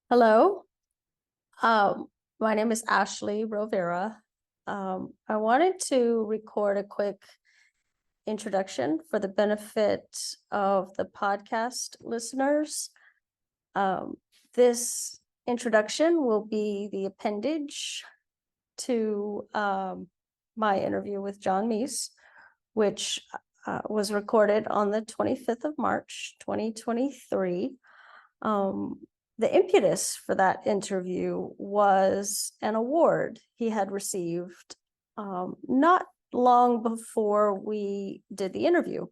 Hello, um, my name is Ashley Rovera. I wanted to record a quick introduction for the benefit of the podcast listeners. Um, this introduction will be the appendage to my interview with John Mese, which was recorded on the 25th of March, 2023. The impetus for that interview was an award he had received not long before we did the interview.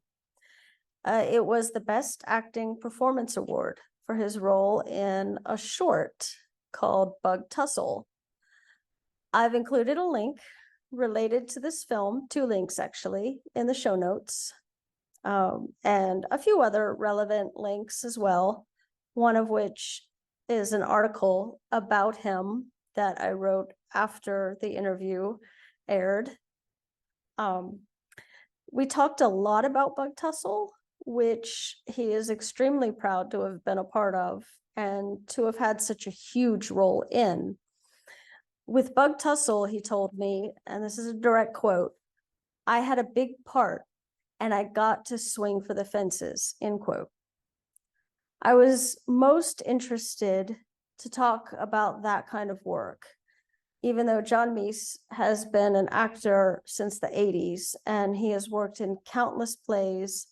It was the Best Acting Performance Award for his role in a short called Bugtussle. I've included a link related to this film, two links actually, in the show notes, and a few other relevant links as well, one of which is an article about him that I wrote after the interview aired. We talked a lot about Bugtussle, which he is extremely proud to have been a part of and to have had such a huge role in. With Bugtussle, he told me, and this is a direct quote, "I had a big part and I got to swing for the fences," end quote. I was most interested to talk about that kind of work, even though John Mese has been an actor since the 80s, and he has worked in countless plays,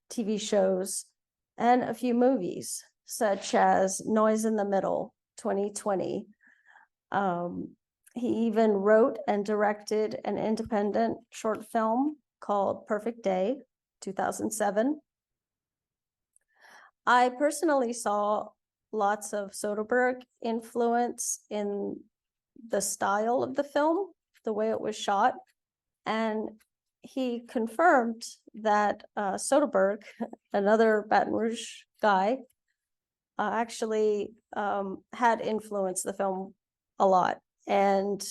TV shows, and a few movies, such as Noise in the Middle, 2020. He even wrote and directed an independent short film called Perfect Day, 2007. I personally saw lots of Soderbergh influence in the style of the film, the way it was shot, and he confirmed that Soderbergh, another Baton Rouge guy, actually had influenced the film a lot. And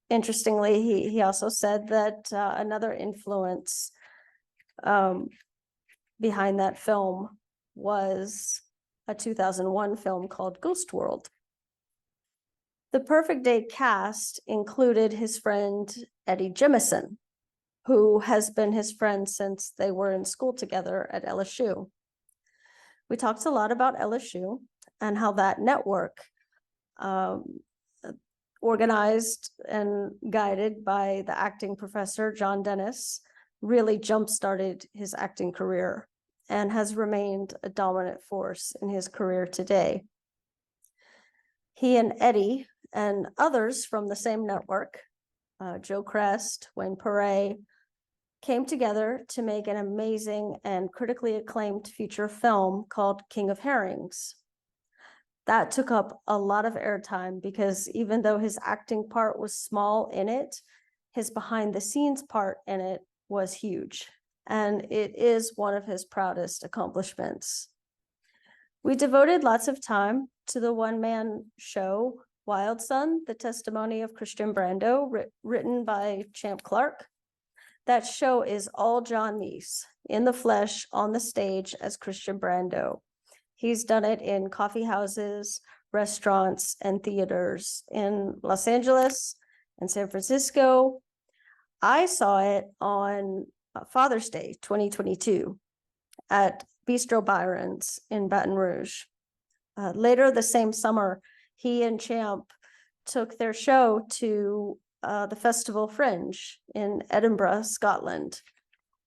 interestingly, he also said that another influence behind that film was a 2001 film called Ghost World. The Perfect Day cast included his friend Eddie Jemison, who has been his friend since they were in school together at LSU. We talked a lot about LSU and how that network, organized and guided by the acting professor, John Dennis, really jump-started his acting career and has remained a dominant force in his career today. He and Eddie and others from the same network, Joe Crest, Wayne Perret, came together to make an amazing and critically acclaimed feature film called King of Herrings. That took up a lot of airtime because even though his acting part was small in it, his behind the scenes part in it was huge. And it is one of his proudest accomplishments. We devoted lots of time to the one-man show, Wild Son, the testimony of Christian Brando, written by Champ Clark. That show is all John Mese, in the flesh, on the stage as Christian Brando. He's done it in coffee houses, restaurants, and theaters in Los Angeles and San Francisco. I saw it on Father's Day, 2022, at Bistro Byron's in Baton Rouge. Later the same summer, he and Champ took their show to the Festival Fringe in Edinburgh, Scotland,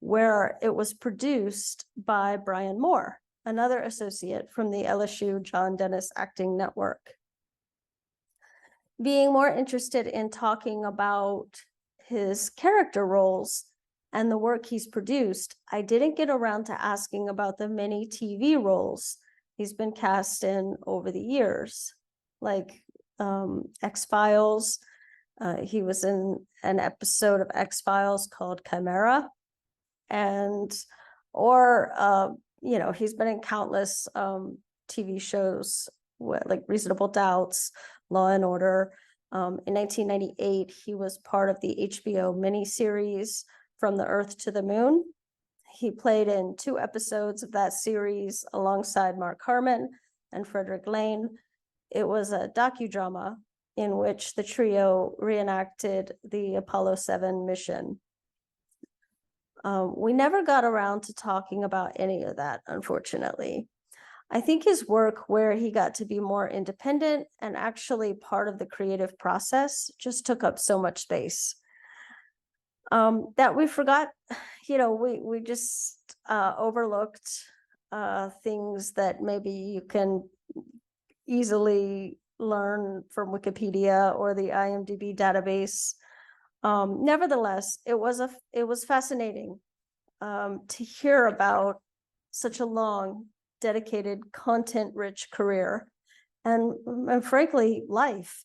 where it was produced by Brian Moore, another associate from the LSU John Dennis Acting Network. Being more interested in talking about his character roles and the work he's produced, I didn't get around to asking about the many TV roles he's been cast in over the years, like X-Files. He was in an episode of X-Files called Chimera, he's been in countless TV shows like Reasonable Doubts, Law and Order. In 1998, he was part of the HBO miniseries From the Earth to the Moon. He played in 2 episodes of that series alongside Mark Harmon and Frederick Lane. It was a docudrama in which the trio reenacted the Apollo 7 mission. We never got around to talking about any of that, unfortunately. I think his work, where he got to be more independent and actually part of the creative process, just took up so much space that we forgot, we just overlooked things that maybe you can easily learn from Wikipedia or the IMDb database. Nevertheless, it was fascinating to hear about such a long, dedicated, content-rich career and frankly, life.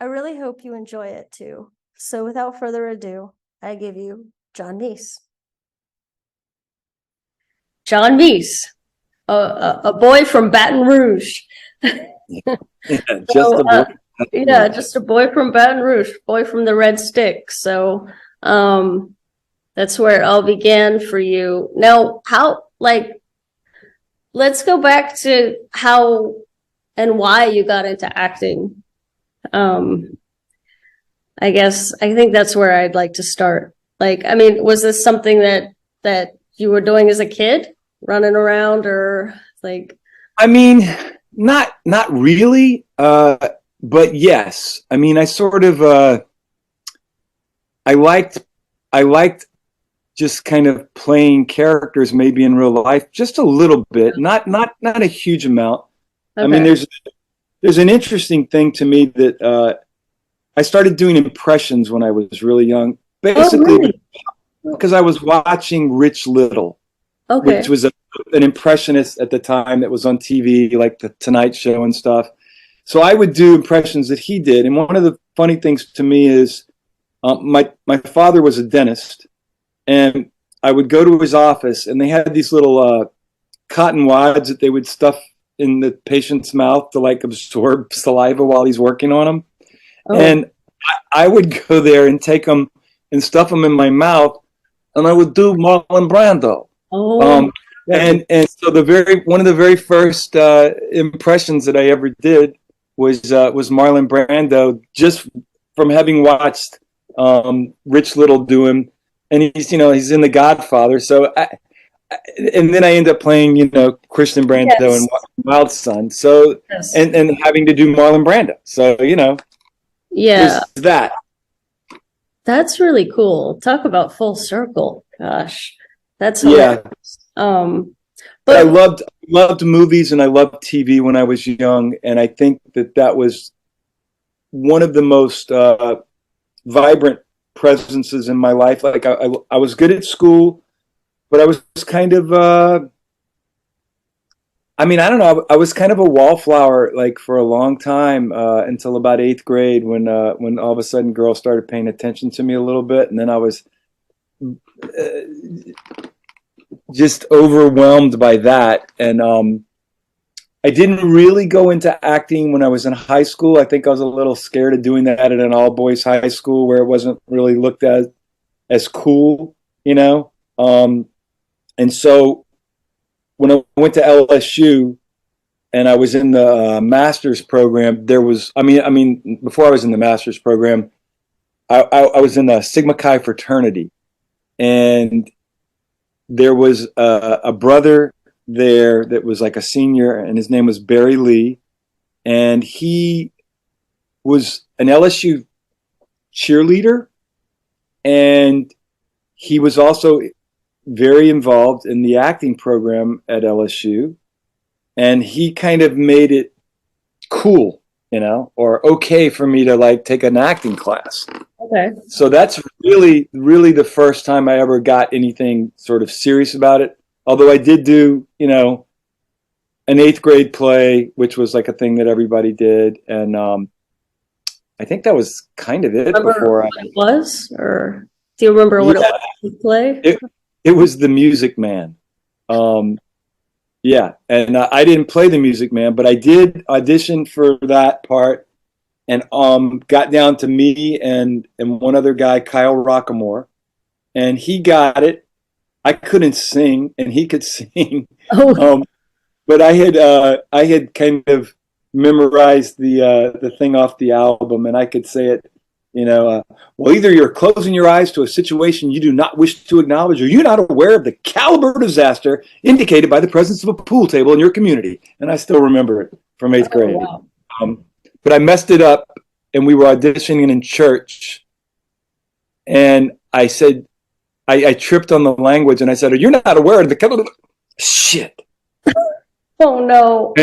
I really hope you enjoy it too. So without further ado, I give you John Mese. John Mese, a boy from Baton Rouge. Just a boy. Yeah, just a boy from Baton Rouge, boy from the Red Stick. So that's where it all began for you. Now, let's go back to how and why you got into acting. I think that's where I'd like to start. Was this something that you were doing as a kid, running around, or like? Not really. But yes, I sort of, I liked just kind of playing characters maybe in real life, just a little bit, not a huge amount. Okay. There's an interesting thing to me that I started doing impressions when I was really young, basically because I was watching Rich Little, which was an impressionist at the time that was on TV, like the Tonight Show and stuff. So I would do impressions that he did. And one of the funny things to me is my father was a dentist, and I would go to his office, and they had these little cotton wads that they would stuff in the patient's mouth to like absorb saliva while he's working on them. Oh. And I would go there and take them and stuff them in my mouth, and I would do Marlon Brando. Oh. And so one of the very first impressions that I ever did was Marlon Brando, just from having watched Rich Little do him, and he's in The Godfather. So, and then I end up playing Christian Brando and Wild Son. So, and having to do Marlon Brando. So that. That's really cool. Talk about full circle. Gosh, that's hilarious. But I loved movies and I loved TV when I was young, and I think that was one of the most vibrant presences in my life. Like I was good at school, but I was kind of I don't know. I was kind of a wallflower like for a long time until about 8th grade when all of a sudden girls started paying attention to me a little bit, and then I was just overwhelmed by that. And I didn't really go into acting when I was in high school. I think I was a little scared of doing that at an all-boys high school where it wasn't really looked at as cool, and so when I went to LSU and I was in the master's program, there was, before I was in the master's program, I was in the Sigma Chi fraternity, and there was a brother there that was like a senior, and his name was Barry Lee, and he was an LSU cheerleader, and he was also very involved in the acting program at LSU, and he kind of made it cool, or okay for me to like take an acting class. Okay. So that's really, really the first time I ever got anything sort of serious about it. Although I did do, an 8th grade play, which was like a thing that everybody did. And I think that was kind of it. Before what it was? Or do you remember what it was to play? It was The Music Man. And I didn't play The Music Man, but I did audition for that part, and got down to me and one other guy, Kyle Rockamore, and he got it. I couldn't sing, and he could sing. Oh. but I had kind of memorized the thing off the album, and I could say it. Well, either you're closing your eyes to a situation you do not wish to acknowledge, or you're not aware of the caliber of disaster indicated by the presence of a pool table in your community. And I still remember it from eighth grade. Wow. But I messed it up, and we were auditioning in church, and I said, I tripped on the language, and I said, "You're not aware of the caliber." Shit. Oh no.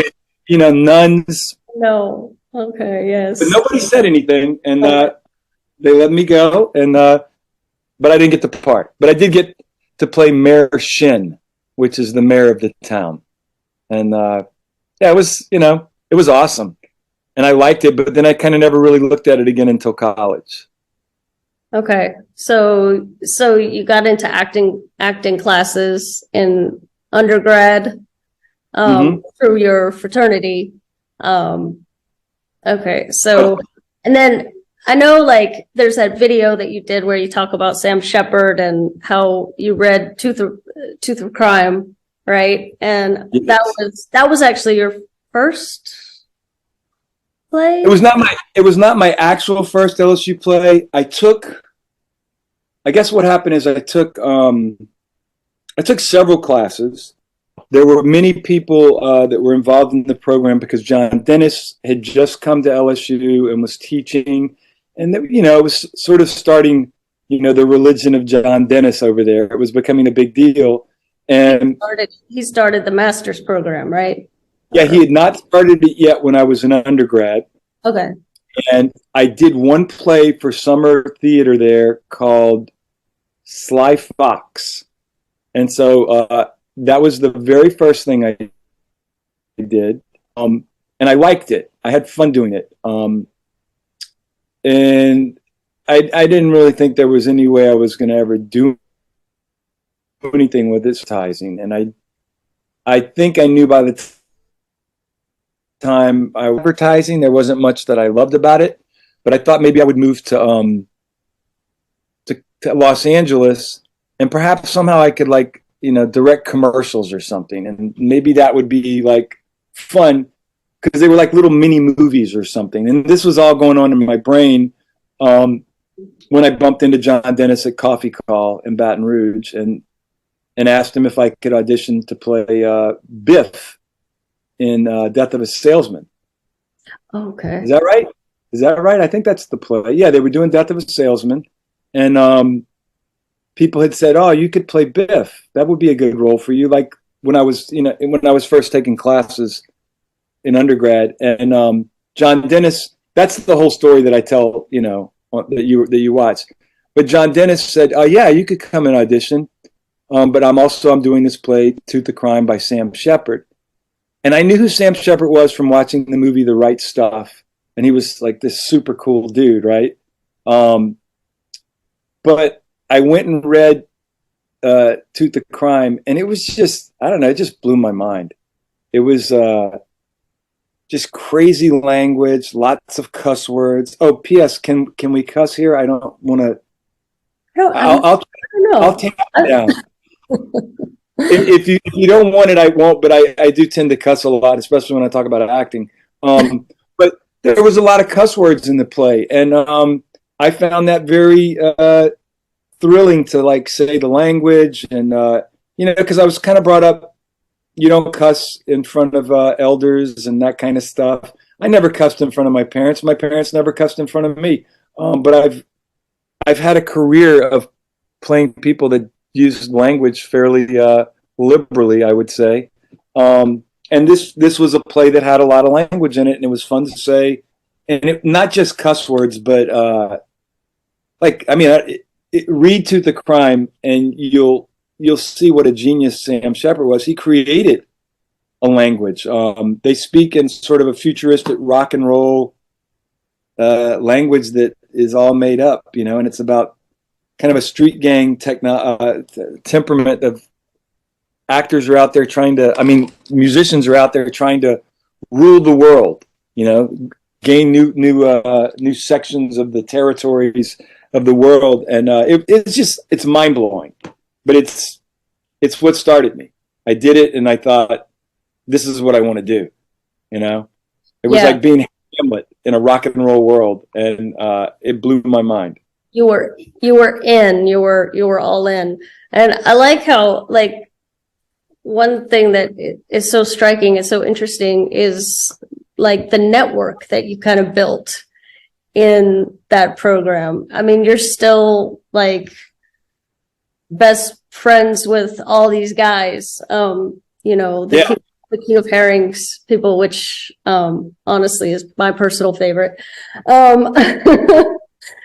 Nuns. No. Okay. Yes. But nobody said anything, and they let me go, and but I didn't get the part. But I did get to play Mayor Shin, which is the mayor of the town, and it was it was awesome, and I liked it. But then I kind of never really looked at it again until college. Okay. So you got into acting classes in undergrad through your fraternity. Okay. So, and then I know like there's that video that you did where you talk about Sam Shepard and how you read Tooth of Crime, right? And Yes. that was actually your first play? It was not my actual first LSU play. I guess what happened is I took several classes. There were many people that were involved in the program because John Dennis had just come to LSU and was teaching, and it was sort of starting, the religion of John Dennis over there. It was becoming a big deal, and he started the master's program, right? Yeah, he had not started it yet when I was an undergrad. Okay. And I did one play for summer theater there called Sly Fox. And so that was the very first thing I did. And I liked it. I had fun doing it. And I didn't really think there was any way I was going to ever do anything with advertising. And I think I knew by the time I was advertising, there wasn't much that I loved about it. But I thought maybe I would move to Los Angeles, and perhaps somehow I could direct commercials or something, and maybe that would be like fun because they were like little mini movies or something. And this was all going on in my brain when I bumped into John Dennis at Coffee Call in Baton Rouge and asked him if I could audition to play Biff in Death of a Salesman. Okay. Is that right? Is that right? I think that's the play. Yeah, they were doing Death of a Salesman, and people had said, "Oh, you could play Biff. That would be a good role for you." Like when I was, when I was first taking classes in undergrad, and John Dennis. That's the whole story that I tell, that you watch. But John Dennis said, "Oh, yeah, you could come and audition, but I'm doing this play, Tooth of Crime by Sam Shepard." And I knew who Sam Shepard was from watching the movie The Right Stuff. And he was like this super cool dude, right? But I went and read Tooth of Crime, and it was just, I don't know, it just blew my mind. It was just crazy language, lots of cuss words. Oh, P.S. Can we cuss here? I don't want to. I'll take it down. If you don't want it, I won't. But I do tend to cuss a lot, especially when I talk about acting. But there was a lot of cuss words in the play, and I found that very thrilling to say the language, and because I was kind of brought up, you don't cuss in front of elders and that kind of stuff. I never cussed in front of my parents. My parents never cussed in front of me. But I've had a career of playing people that use language fairly liberally, I would say. And this was a play that had a lot of language in it, and it was fun to say, and not just cuss words, but read Tooth of Crime, and you'll see what a genius Sam Shepard was. He created a language. They speak in sort of a futuristic rock and roll language that is all made up, and it's about kind of a street gang temperament of actors are out there musicians are out there trying to rule the world, gain new sections of the territories of the world. And it's mind blowing, but it's what started me. I did it, and I thought this is what I want to do. You know, it was like being Hamlet in a rock and roll world, and it blew my mind. You were all in. And I like how, like, one thing that is so striking and so interesting is like the network that you kind of built in that program. I mean, you're still like best friends with all these guys. You know, the King of Herrings people, which honestly is my personal favorite.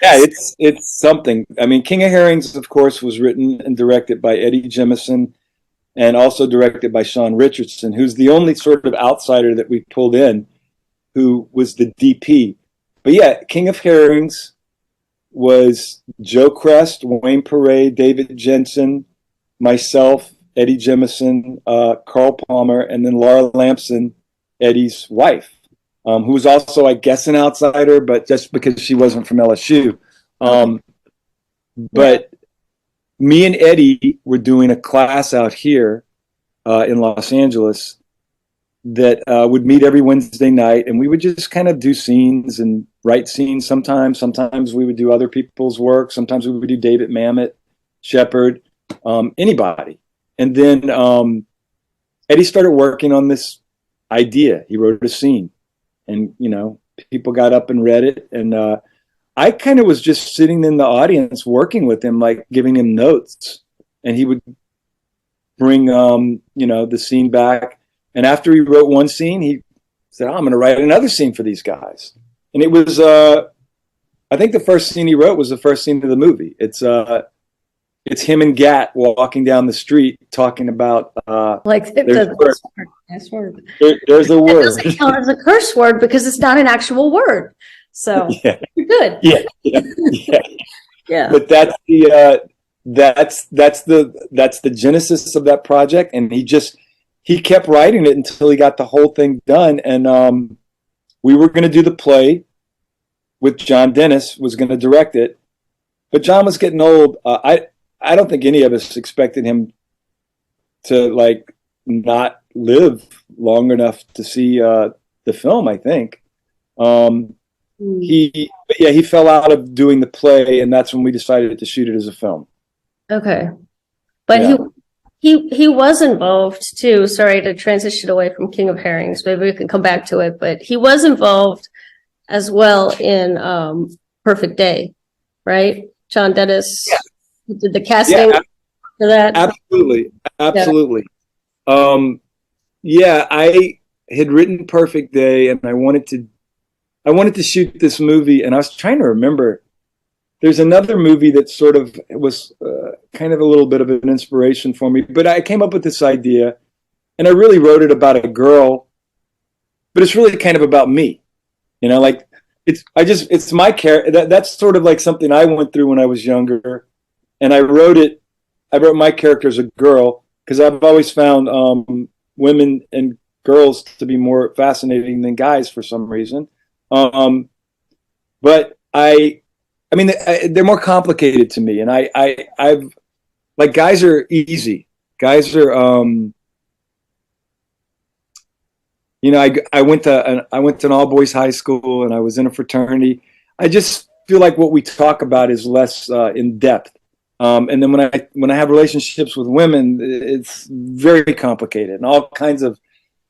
Yeah, it's something. I mean, King of Herrings, of course, was written and directed by Eddie Jemison, and also directed by Sean Richardson, who's the only sort of outsider that we pulled in, who was the DP. But yeah, King of Herrings was Joe Crest, Wayne Paré, David Jensen, myself, Eddie Jemison, Carl Palmer, and then Laura Lampson, Eddie's wife, who was also, I guess, an outsider, but just because she wasn't from LSU. But me and Eddie were doing a class out here in Los Angeles that would meet every Wednesday night, and we would just kind of do scenes and write scenes sometimes. Sometimes we would do other people's work. Sometimes we would do David Mamet, Shepard, anybody. And then Eddie started working on this idea. He wrote a scene, and, you know, people got up and read it. And I kind of was just sitting in the audience working with him, like giving him notes. And he would bring, you know, the scene back. And after he wrote one scene, he said, I'm going to write another scene for these guys. And it was, I think the first scene he wrote was the first scene of the movie. It's him and Gat walking down the street talking about like there's word. There's a word. It doesn't count as a curse word because it's not an actual word. So you're good. Yeah. But that's the genesis of that project, and he kept writing it until he got the whole thing done. And we were going to do the play with John Dennis, was going to direct it, but John was getting old. I don't think any of us expected him to like not live long enough to see the film. I think he fell out of doing the play, and that's when we decided to shoot it as a film. Okay, but he was involved too. Sorry to transition away from King of Herrings. Maybe we can come back to it, but he was involved as well in Perfect Day, right? John Dennis did the casting for that. Absolutely. I had written Perfect Day, and I wanted to shoot this movie, and I was trying to remember. There's another movie that sort of was kind of a little bit of an inspiration for me, but I came up with this idea, and I really wrote it about a girl, but it's really kind of about me, you know, like it's my character. That's sort of like something I went through when I was younger, and I wrote my character as a girl because I've always found women and girls to be more fascinating than guys for some reason, but I mean, they're more complicated to me, and I've like, guys are easy. Guys are, you know, I went to an all boys high school, and I was in a fraternity. I just feel like what we talk about is less in depth, and then when I have relationships with women, it's very complicated, and all kinds of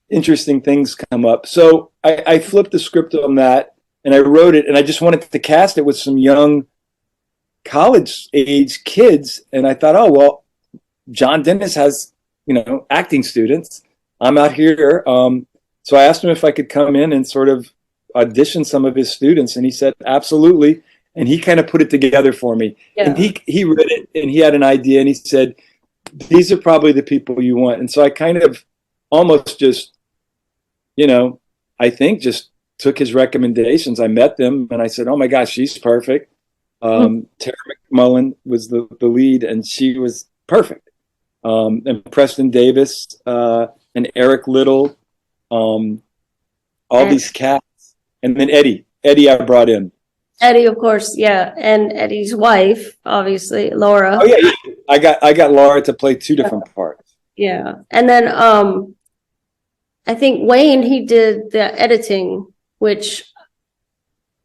interesting things come up. So I flipped the script on that. And I wrote it, and I just wanted to cast it with some young college-age kids. And I thought, oh, well, John Dennis has, you know, acting students. I'm out here. So I asked him if I could come in and sort of audition some of his students. And he said, absolutely. And he kind of put it together for me. Yeah. And he read it, and he had an idea. And he said, these are probably the people you want. And so I kind of almost just, you know, I think just took his recommendations. I met them, and I said, oh my gosh, she's perfect. Tara McMullen was the lead, and she was perfect. And Preston Davis, and Eric Little, all these cats. And then Eddie I brought in. Eddie, of course, yeah. And Eddie's wife, obviously, Laura. Oh yeah. I got Laura to play two different parts. Yeah. And then I think Wayne, he did the editing, which,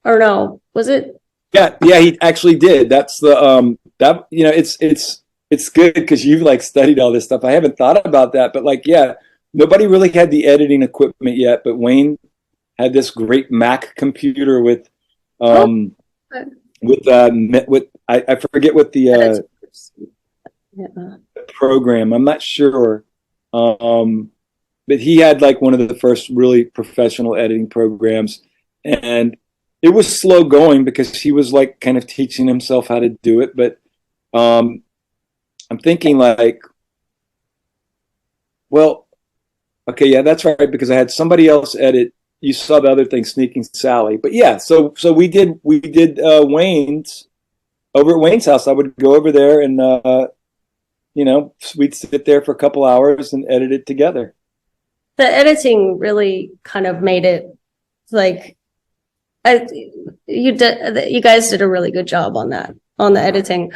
or no, was it? Yeah, he actually did. That's the that it's good because you've like studied all this stuff. I haven't thought about that, but like yeah, nobody really had the editing equipment yet, but Wayne had this great Mac computer with Oh, um with I forget what the yeah. program. I'm not sure. Um but he had like one of the first really professional editing programs, and it was slow going because he was like kind of teaching himself how to do it. But um, I'm thinking like, well, okay, yeah, that's right, because I had somebody else edit. You saw the other thing, Sneaking Sally, but yeah, so we did Wayne's over at Wayne's house. I would go over there and we'd sit there for a couple hours and edit it together. The editing really kind of made it like you guys did a really good job on that, on the editing.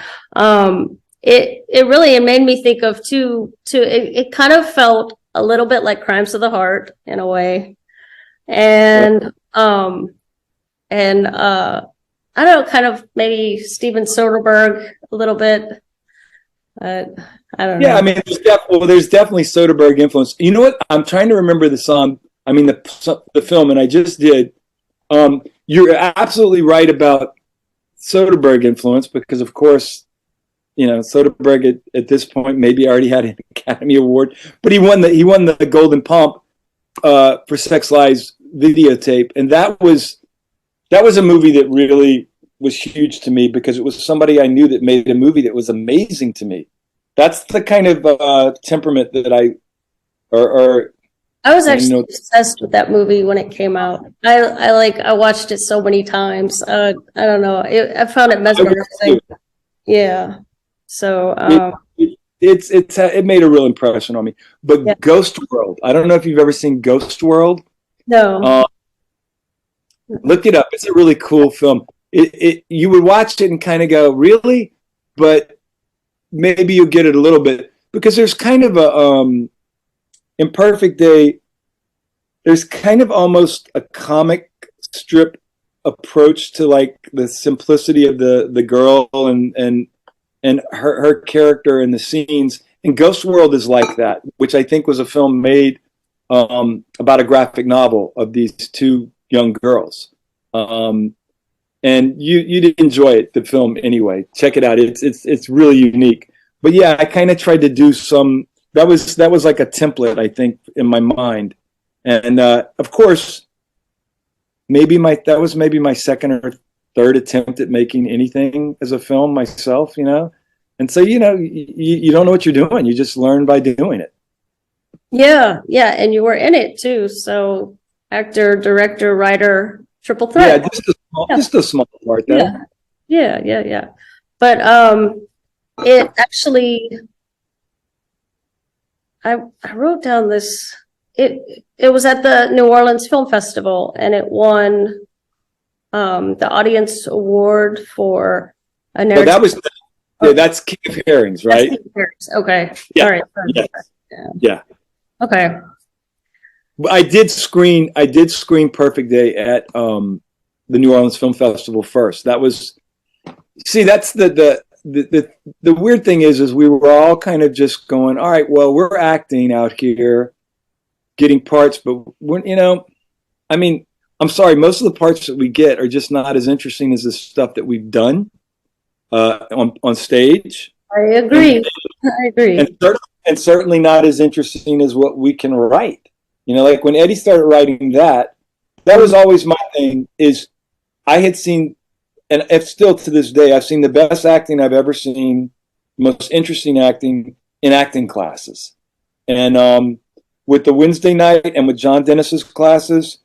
It made me think of it kind of felt a little bit like Crimes of the Heart in a way. And I don't know, kind of maybe Steven Soderbergh a little bit. I don't know. Yeah, I mean, there's definitely Soderbergh influence. You know what? I'm trying to remember the song. I mean, the film, and I just did. You're absolutely right about Soderbergh influence because, of course, Soderbergh at this point maybe already had an Academy Award, but he won the Golden Pump for Sex Lies videotape, and that was a movie that really was huge to me because it was somebody I knew that made a movie that was amazing to me. That's the kind of temperament that I was actually obsessed with that movie when it came out. I watched it so many times. I don't know. I found it mesmerizing. Yeah. So it made a real impression on me. But yeah. Ghost World. I don't know if you've ever seen Ghost World. No. Look it up. It's a really cool film. You would watch it and kind of go, really? But maybe you'll get it a little bit because there's kind of a in Perfect Day, there's kind of almost a comic strip approach to like the simplicity of the girl and her character and the scenes. And Ghost World is like that, which I think was a film made about a graphic novel of these two young girls. And you'd enjoy it, the film anyway. Check it out. It's really unique. But yeah, I kind of tried to do some. That was like a template, I think, in my mind. And of course, that was maybe my second or third attempt at making anything as a film myself, And so you don't know what you're doing. You just learn by doing it. Yeah, and you were in it too. So actor, director, writer, triple threat. Yeah, just a small part there. Yeah. But it actually, I wrote down this. It was at the New Orleans Film Festival, and it won the audience award for a narrative. That's King of Herrings, right? King of Herrings. Okay. Yeah. All right. Yeah. Okay. I did screen Perfect Day at the New Orleans Film Festival first. That was, that's the weird thing is we were all kind of just going, all right, well, we're acting out here, getting parts, but I mean, I'm sorry, most of the parts that we get are just not as interesting as the stuff that we've done on stage. I agree. And certainly not as interesting as what we can write. Like when Eddie started writing that was always my thing, is I had seen, and if still to this day, I've seen the best acting I've ever seen, most interesting acting in acting classes. And with the Wednesday night and with John Dennis's classes,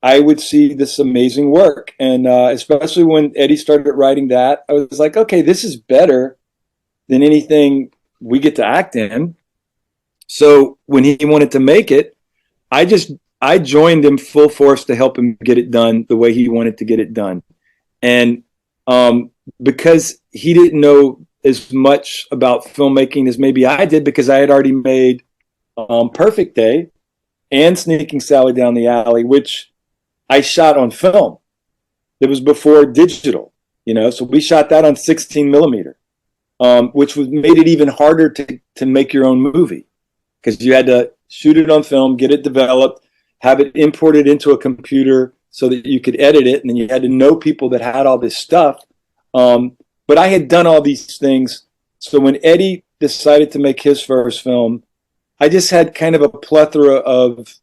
I would see this amazing work. And especially when Eddie started writing that, I was like, okay, this is better than anything we get to act in. So when he wanted to make it, I joined him full force to help him get it done the way he wanted to get it done. And because he didn't know as much about filmmaking as maybe I did, because I had already made Perfect Day, and Sneaking Sally Down the Alley, which I shot on film. It was before digital, so we shot that on 16 millimeter, which made it even harder to make your own movie, because you had to shoot it on film, get it developed, have it imported into a computer so that you could edit it, and then you had to know people that had all this stuff. But I had done all these things, so when Eddie decided to make his first film, I just had kind of a plethora of,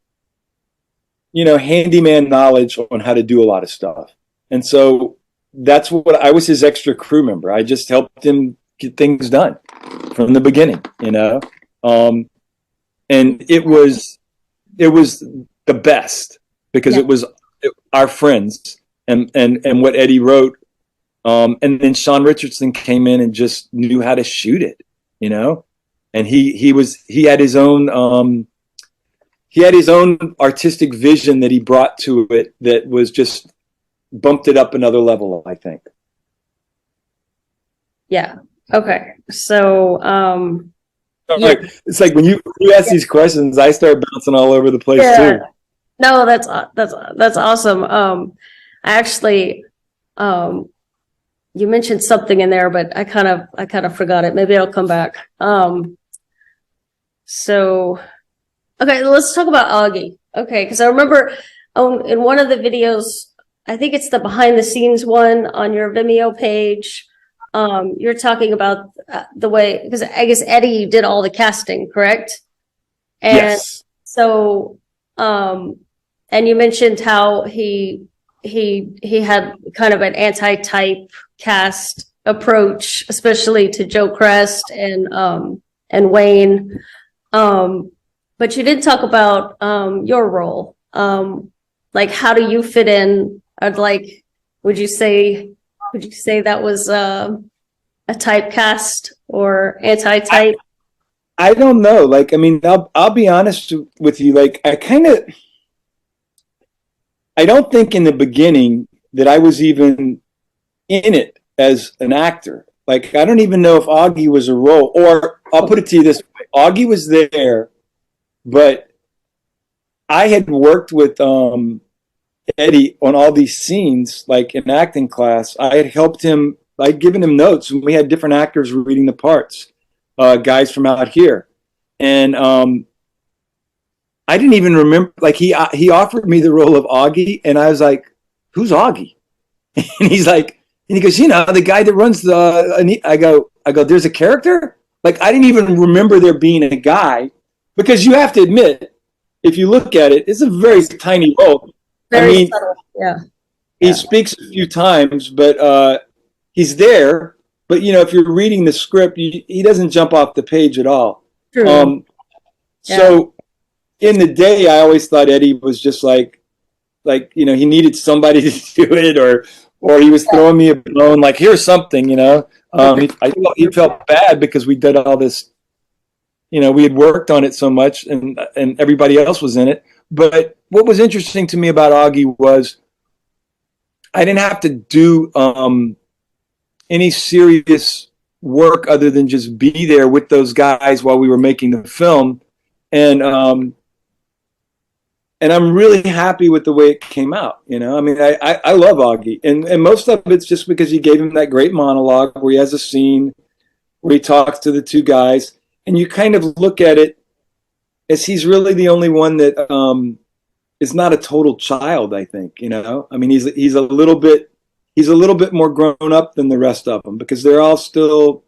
handyman knowledge on how to do a lot of stuff. And so that's what I was, his extra crew member. I just helped him get things done from the beginning, and it was the best, because it was our friends and what Eddie wrote. And then Sean Richardson came in and just knew how to shoot it, and he had his own artistic vision that he brought to it that was just bumped it up another level, I think. Yeah. Okay. So, it's like when you ask these questions, I start bouncing all over the place too. No, that's awesome. I actually, you mentioned something in there, but I kind of forgot it. Maybe it'll come back. So, okay, let's talk about Augie. Okay, because I remember in one of the videos, I think it's the behind the scenes one on your Vimeo page. You're talking about the way, because I guess Eddie did all the casting, correct? And yes. So, and you mentioned how he had kind of an anti-type cast approach, especially to Joe Crest and Wayne. But you did talk about your role. Like, how do you fit in? Like, would you say that was a typecast or anti-type? I don't know. Like, I mean, I'll be honest with you. Like, I don't think in the beginning that I was even in it as an actor. Like, I don't even know if Augie was a role, or I'll put it to you this way. Augie was there, but I had worked with Eddie on all these scenes, like in acting class. I had helped him, I'd given him notes, and we had different actors reading the parts, guys from out here. And I didn't even remember, like he offered me the role of Augie, and I was like, who's Augie? And he's like, and he goes, the guy that runs the, I go, there's a character? Like, I didn't even remember there being a guy, because you have to admit, if you look at it, it's a very tiny role. Very subtle. Yeah. He speaks a few times, but he's there. But, if you're reading the script, he doesn't jump off the page at all. True. So in the day, I always thought Eddie was just like, he needed somebody to do it, or he was throwing me a bone, like, here's something, he felt bad because we did all this, we had worked on it so much, and everybody else was in it. But what was interesting to me about Augie was I didn't have to do any serious work other than just be there with those guys while we were making the film. And I'm really happy with the way it came out. I mean, I love Augie, and most of it's just because he gave him that great monologue where he has a scene where he talks to the two guys, and you kind of look at it as he's really the only one that is not a total child, I think. I mean, he's a little bit more grown up than the rest of them, because they're all still,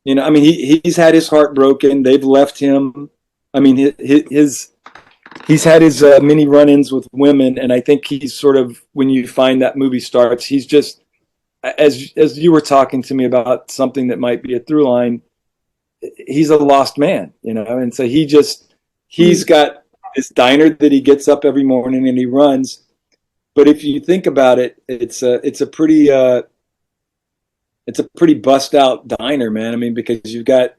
I mean, he's had his heart broken. They've left him. I mean, he's had his many run-ins with women, and I think he's sort of, when you find that movie starts, he's just, as you were talking to me about something that might be a through line, he's a lost man, and so he's got this diner that he gets up every morning and he runs. But if you think about it, it's a pretty bust out diner, man. I mean, because you got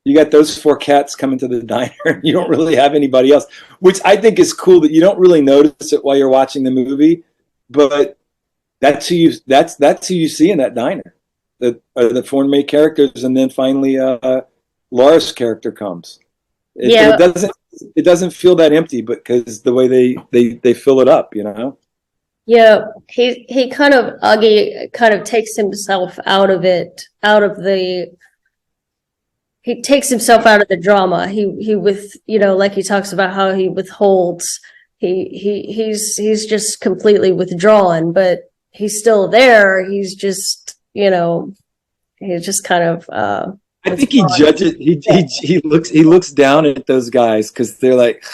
those four cats coming to the diner, and you don't really have anybody else, which I think is cool that you don't really notice it while you're watching the movie, but that's who you see in that diner. The four main characters, and then finally Laura's character comes. Yeah, It doesn't feel that empty, but because the way they fill it up, you know. yeah. He kind of Augie kind of takes himself out of it, out of the he takes himself out of the drama. He with like he talks about how he withholds. He's just completely withdrawn, but he's still there. He's just he's just kind of I think he judges. He looks down at those guys because they're like,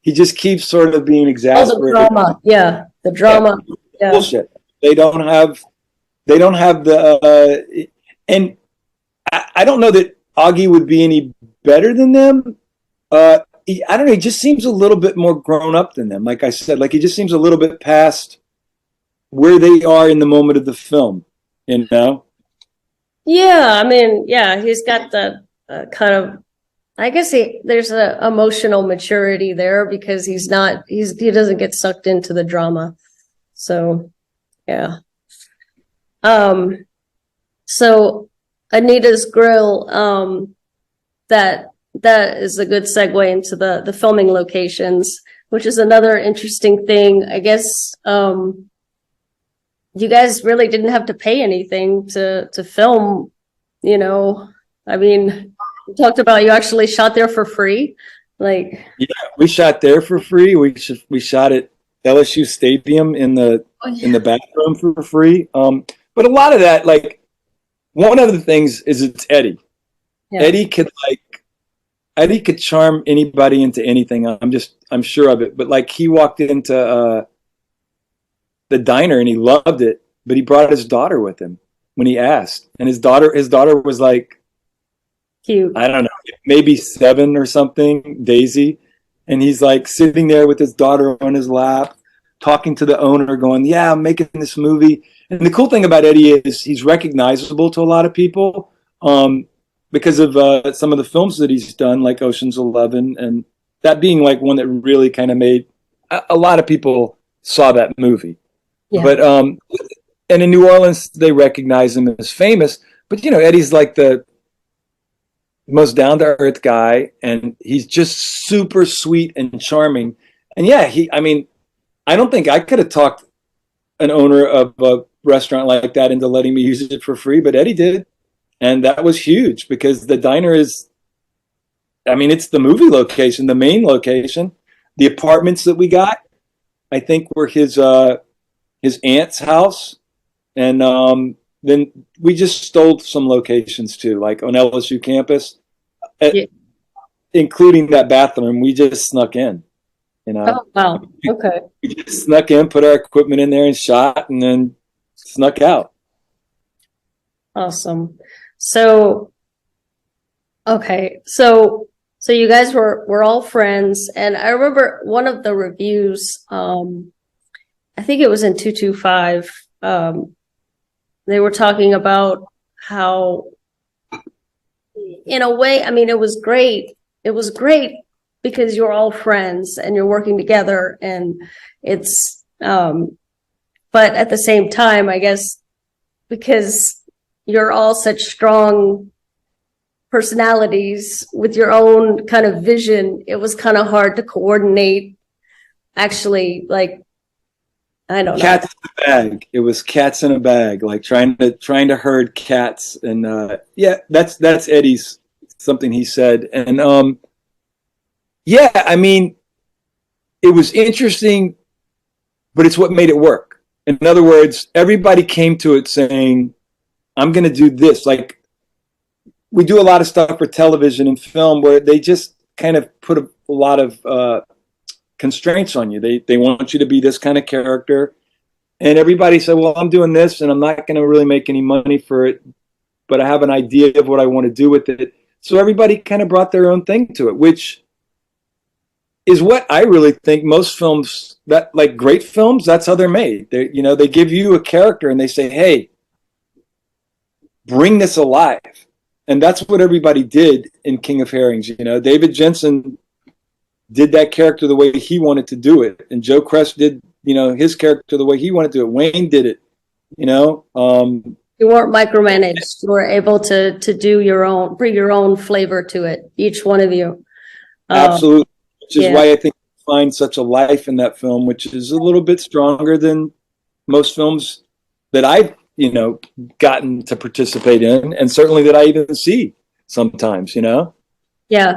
he just keeps sort of being the exasperated. drama. Yeah, the Yeah, drama. Yeah. bullshit. They don't have the and I don't know that Augie would be any better than them. I don't know. He just seems a little bit more grown up than them. Like I said, like he just seems a little bit past where they are in the moment of the film. You know? Yeah, I mean, yeah, he's got the kind of, I guess there's a emotional maturity there because he doesn't get sucked into the drama. So, yeah. So Anita's Grill, that is a good segue into the filming locations, which is another interesting thing. I guess, you guys really didn't have to pay anything to film, I mean, you talked about you actually shot there for free. Like, Yeah, we shot there for free. We shot at LSU Stadium in the bathroom for free. But a lot of that, like one of the things is it's Eddie. yeah. Eddie could charm anybody into anything. I'm sure of it. But like he walked into the diner and he loved it, but he brought his daughter with him when he asked. And his daughter was like, Cute. I don't know, maybe 7 or something, Daisy. And he's like sitting there with his daughter on his lap, talking to the owner, going, yeah, I'm making this movie. And the cool thing about Eddie is he's recognizable to a lot of people because of some of the films that he's done, like Ocean's 11, and that being like one that really kind of made a lot of people saw that movie. Yeah. But and in New Orleans, they recognize him as famous. But Eddie's like the most down to earth guy, and he's just super sweet and charming. And yeah, I mean, I don't think I could have talked an owner of a restaurant like that into letting me use it for free, but Eddie did, and that was huge because the diner is, I mean, it's the movie location, the main location. The apartments that we got, I think, were his aunt's house, and then we just stole some locations too, like on LSU campus, including that bathroom. We just snuck in, Oh, wow. Okay. We just snuck in, put our equipment in there and shot, and then snuck out. Awesome. So, okay. So you guys were all friends, and I remember one of the reviews, I think it was in 225, they were talking about how, in a way, I mean, it was great. It was great because you're all friends and you're working together, and it's, but at the same time, I guess, because you're all such strong personalities with your own kind of vision, it was kind of hard to coordinate. Actually, like, I don't know. Cats in a bag. It was cats in a bag, like trying to herd cats. And yeah, that's Eddie's something he said. And yeah, I mean, it was interesting, but it's what made it work. In other words, everybody came to it saying, I'm going to do this. Like, we do a lot of stuff for television and film where they just kind of put a lot of constraints on you. They want you to be this kind of character. And everybody said, well, I'm doing this and I'm not going to really make any money for it, but I have an idea of what I want to do with it. So everybody kind of brought their own thing to it, which is what I really think most films, that like great films, that's how they're made. They give you a character and they say, hey, bring this alive. And that's what everybody did in King of Herrings. David Jensen did that character the way he wanted to do it. And Joe Crest did, his character the way he wanted to do it. Wayne did it, You weren't micromanaged. You were able to do bring your own flavor to it, each one of you. Absolutely. Which is yeah. why I think you find such a life in that film, which is a little bit stronger than most films that I've, gotten to participate in, and certainly that I even see sometimes. Yeah.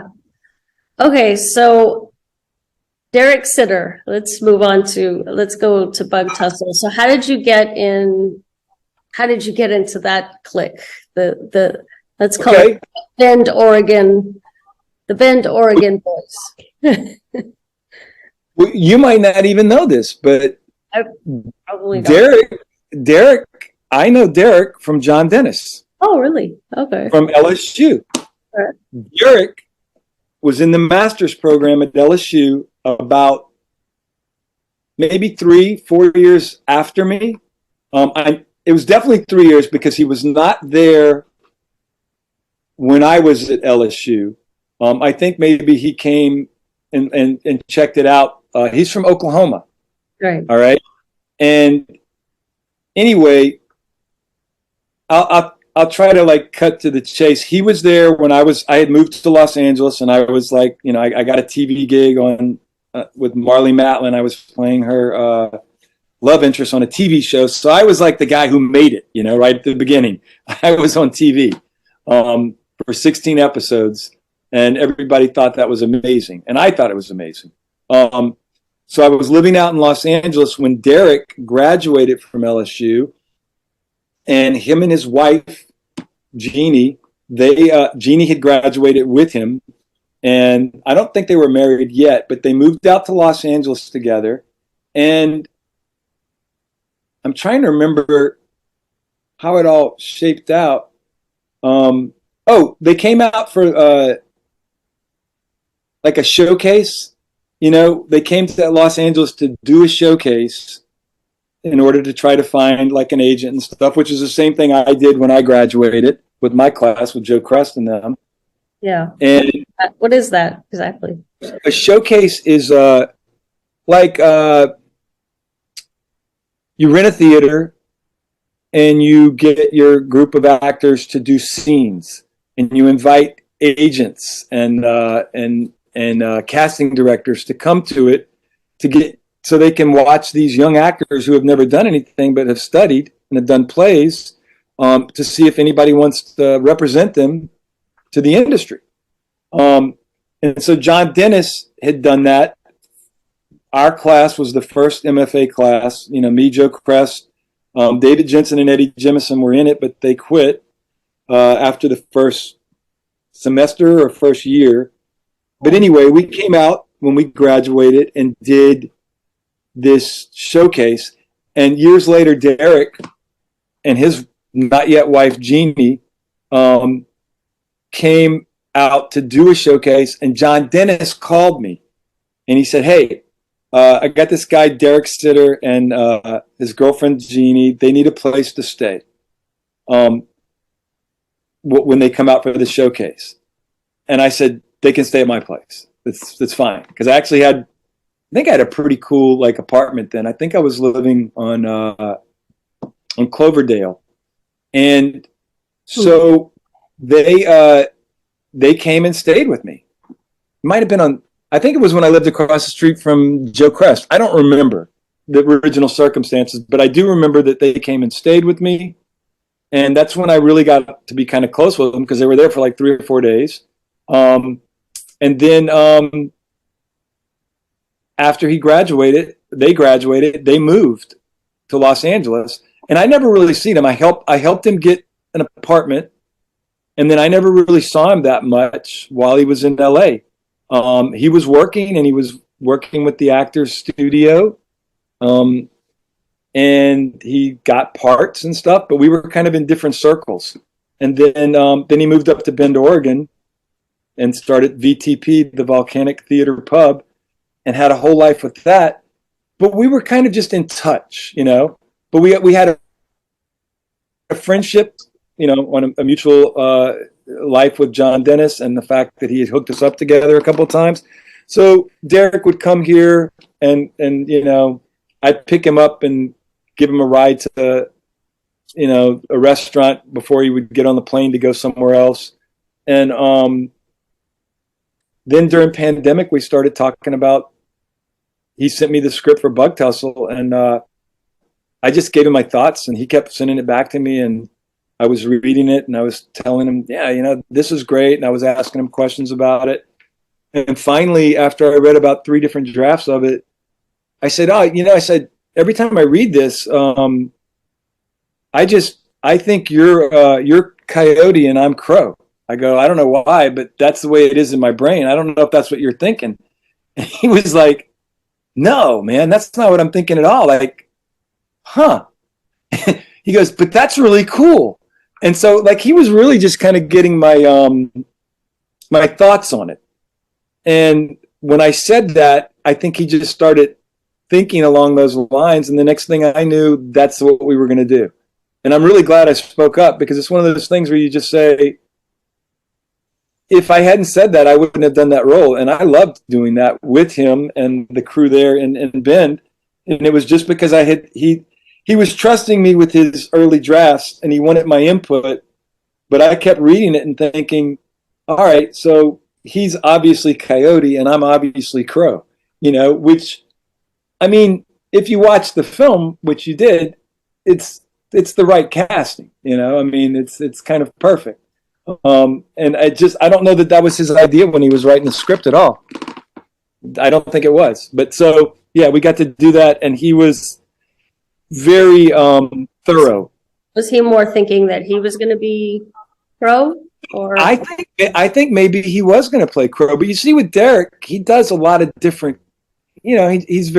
Okay, so Derek Sitter, let's go to Bugtussle. So how did you get into that clique? Let's call Okay. it Bend, Oregon, the Bend, Oregon boys. Well, you might not even know this, but I probably don't. Derek, I know Derek from John Dennis Oh, really? Okay. from LSU. Right. Derek was in the master's program at LSU about maybe 3-4 years after me. It was definitely 3 years because he was not there when I was at LSU. I think maybe he came and checked it out. He's from Oklahoma. Right. All right. And anyway, I'll try to cut to the chase. He was there when I had moved to Los Angeles, and I was I got a TV gig on with Marlee Matlin. I was playing her love interest on a TV show. So I was like the guy who made it, right at the beginning. I was on TV for 16 episodes, and everybody thought that was amazing. And I thought it was amazing. So I was living out in Los Angeles when Derek graduated from LSU, and him and his wife, Jeannie, Jeannie had graduated with him. And I don't think they were married yet, but they moved out to Los Angeles together. And I'm trying to remember how it all shaped out. They came out for a showcase. They came to Los Angeles to do a showcase in order to try to find an agent and stuff, which is the same thing I did when I graduated with my class with Joe Crest and them. Yeah. And what is that exactly? A showcase is you rent a theater and you get your group of actors to do scenes, and you invite agents and casting directors to come to it so they can watch these young actors who have never done anything but have studied and have done plays to see if anybody wants to represent them to the industry. And so John Dennis had done that. Our class was the first MFA class. Me, Joe Crest, David Jensen, and Eddie Jemison were in it, but they quit after the first semester or first year. But anyway, we came out when we graduated and did this showcase. And years later, Derek and his not yet wife, Jeannie, came out to do a showcase. And John Dennis called me and he said, "Hey, I got this guy, Derek Sitter, and his girlfriend, Jeannie. They need a place to stay when they come out for the showcase." And I said, "They can stay at my place. That's fine." Because I think I had a pretty cool apartment then. I think I was living on Cloverdale. And so they came and stayed with me. It might have been I think it was when I lived across the street from Joe Crest. I don't remember the original circumstances, but I do remember that they came and stayed with me. And that's when I really got to be kind of close with them because they were there for 3 or 4 days. And then after they graduated, they moved to Los Angeles. And I never really seen him. I helped him get an apartment. And then I never really saw him that much while he was in LA. He was working with the Actors Studio. And he got parts and stuff, but we were kind of in different circles. And then he moved up to Bend, Oregon and started VTP, the Volcanic Theater Pub, and had a whole life with that. But we were kind of just in touch, but we had a friendship, on a mutual life with John Dennis, and the fact that he had hooked us up together a couple of times. So Derek would come here and I'd pick him up and give him a ride to, a restaurant before he would get on the plane to go somewhere else. And then during pandemic, we started talking about, he sent me the script for Bugtussle, and I just gave him my thoughts, and he kept sending it back to me, and I was reading it, and I was telling him, yeah, you know, this is great, and I was asking him questions about it. And finally, after I read about 3 different drafts of it, I said, oh, you know, I said, every time I read this, I think you're Coyote and I'm Crow. I go, I don't know why, but that's the way it is in my brain. I don't know if that's what you're thinking. And he was like, no, man, that's not what I'm thinking at all. Like, huh? He goes, but that's really cool. And so, like, he was really just kind of getting my thoughts on it. And when I said that, I think he just started thinking along those lines. And the next thing I knew, that's what we were going to do. And I'm really glad I spoke up, because it's one of those things where you just say, if I hadn't said that, I wouldn't have done that role. And I loved doing that with him and the crew there in Bend. And it was just because he was trusting me with his early drafts, and he wanted my input, but I kept reading it and thinking, all right, so he's obviously Coyote and I'm obviously Crow, you know, which, I mean, if you watch the film, which you did, it's the right casting, you know, I mean, it's kind of perfect. And I don't know that was his idea when he was writing the script at all. I don't think it was, but so, yeah, we got to do that, and he was very thorough. Was he more thinking that he was going to be Crow, or? I think maybe he was going to play Crow, but you see with Derek, he does a lot of different, you know, he's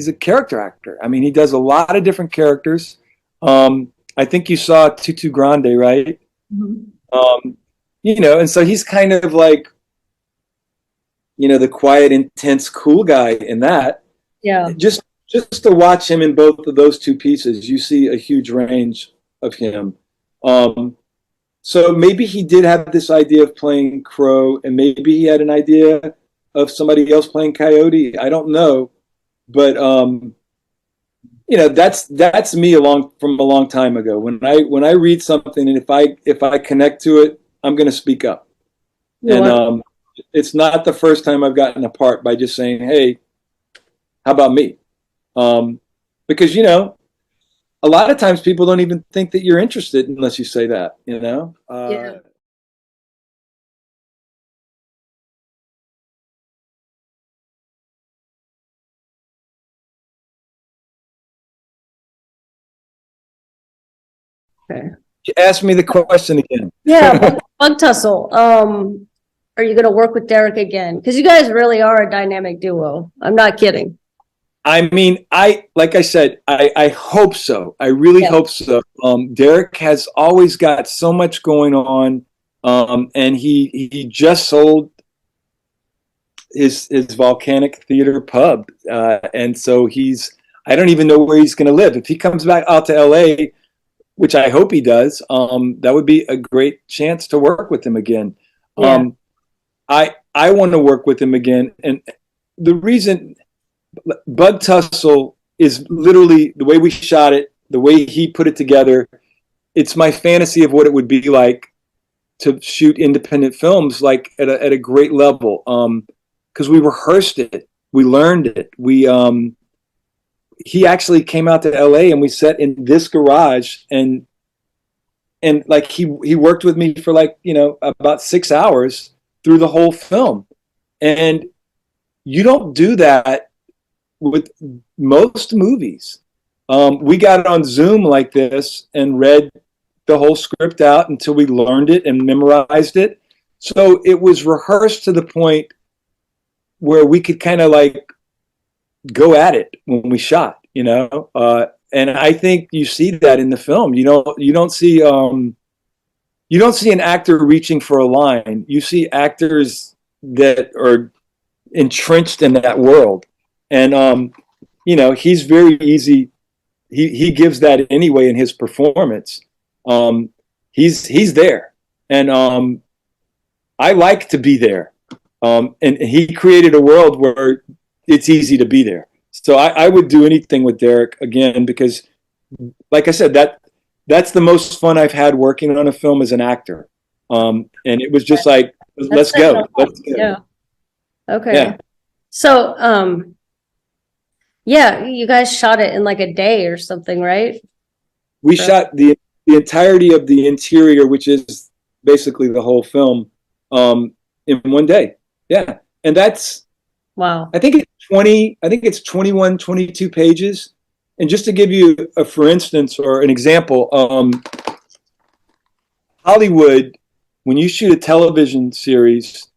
a character actor. I mean, he does a lot of different characters. I think you saw Tutu Grande, right? Mm-hmm. You know, and so he's kind of like, you know, the quiet, intense, cool guy in that. Yeah. Just to watch him in both of those 2 pieces, you see a huge range of him. So maybe he did have this idea of playing Crow, and maybe he had an idea of somebody else playing Coyote. I don't know, but you know, that's me from a long time ago. When I read something, and if I connect to it, I'm going to speak up. Yeah. And it's not the first time I've gotten a part by just saying, hey, how about me? Because, you know, a lot of times people don't even think that you're interested unless you say that, you know? Yeah. Okay. Ask me the question again. Yeah, Bugtussle. Are you going to work with Derek again? Because you guys really are a dynamic duo. I'm not kidding. I mean, like I said, I hope so. I really hope so. Derek has always got so much going on, and he just sold his volcanic theater pub, and so I don't even know where he's going to live. If he comes back out to LA, which I hope he does, that would be a great chance to work with him again. Yeah. I want to work with him again, and the reason Bugtussle is literally the way we shot it, the way he put it together. It's my fantasy of what it would be like to shoot independent films, like at a great level. Because we rehearsed it, we learned it. He actually came out to LA, and we sat in this garage, and like he worked with me for, like, you know, about 6 hours through the whole film. And you don't do that with most movies. We got on Zoom like this and read the whole script out until we learned it and memorized it. So it was rehearsed to the point where we could kind of like go at it when we shot, you know. And I think you see that in the film. You don't see an actor reaching for a line. You see actors that are entrenched in that world. And you know, he's very easy. He gives that anyway in his performance. He's there, and I like to be there. And he created a world where it's easy to be there. So I would do anything with Derek again, because, like I said, that's the most fun I've had working on a film as an actor. And it was just like, let's go. Yeah. Okay. Yeah. So, yeah, you guys shot it in like a day or something, right? We shot the entirety of the interior, which is basically the whole film, in one day. Yeah. And that's, Wow. I think it's 21, 22 pages. And just to give you a for instance or an example, Hollywood, when you shoot a television series,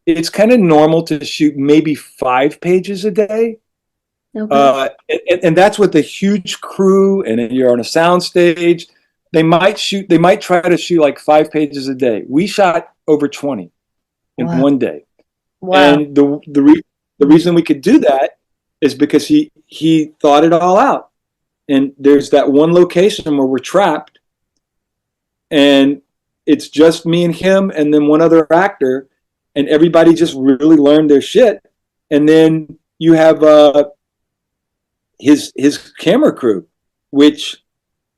it's kind of normal to shoot maybe 5 pages a day. Okay. And that's with a huge crew, and you're on a sound stage. They might try to shoot like 5 pages a day. We shot over 20 in Wow. one day. Wow. And the reason we could do that is because he thought it all out. And there's that one location where we're trapped, and it's just me and him, and then one other actor, and everybody just really learned their shit. And then you have his camera crew, which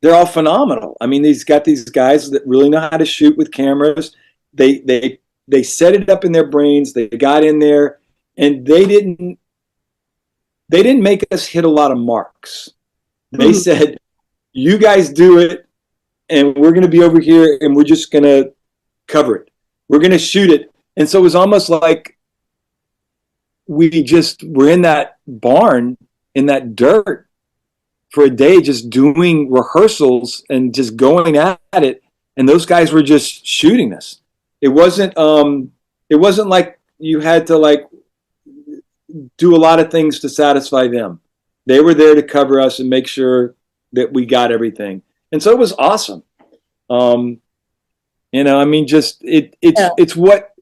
they're all phenomenal. I mean, he's got these guys that really know how to shoot with cameras. They set it up in their brains. They got in there, and they didn't make us hit a lot of marks. They said, "You guys do it, and we're going to be over here, and we're just going to cover it. We're going to shoot it." And so it was almost like we just were in that barn in that dirt for a day, just doing rehearsals and just going at it. And those guys were just shooting us. It wasn't like you had to like do a lot of things to satisfy them. They were there to cover us and make sure that we got everything. And so it was awesome. I mean, just it's what,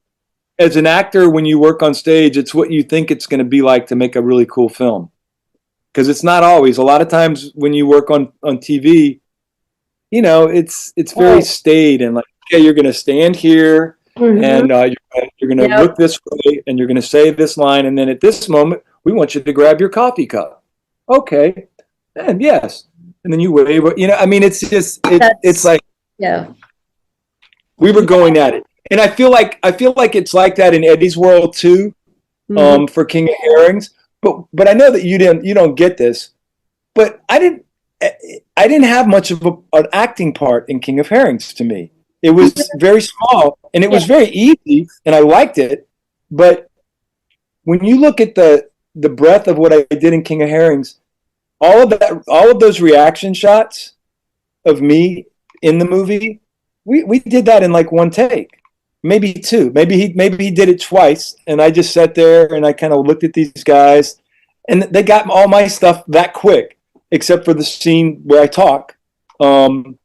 as an actor, when you work on stage, it's what you think it's going to be like to make a really cool film. Because it's not always. A lot of times when you work on TV, it's very staid and like, okay, you're going to stand here and you're going to look this way and you're going to say this line, and then at this moment we want you to grab your coffee cup. Okay, and yes, and then you wave. I mean, it's just it's like we were going at it, and I feel like it's like that in Eddie's world too, for King of Herrings. But I know that you don't get this, but I didn't have much of an acting part in King of Herrings. To me, it was very small and it was very easy, and I liked it. But when you look at the breadth of what I did in King of Herrings, all of those reaction shots of me in the movie, we did that in like one take. Maybe two. Maybe he did it twice, and I just sat there and I kind of looked at these guys, and they got all my stuff that quick, except for the scene where I talk. And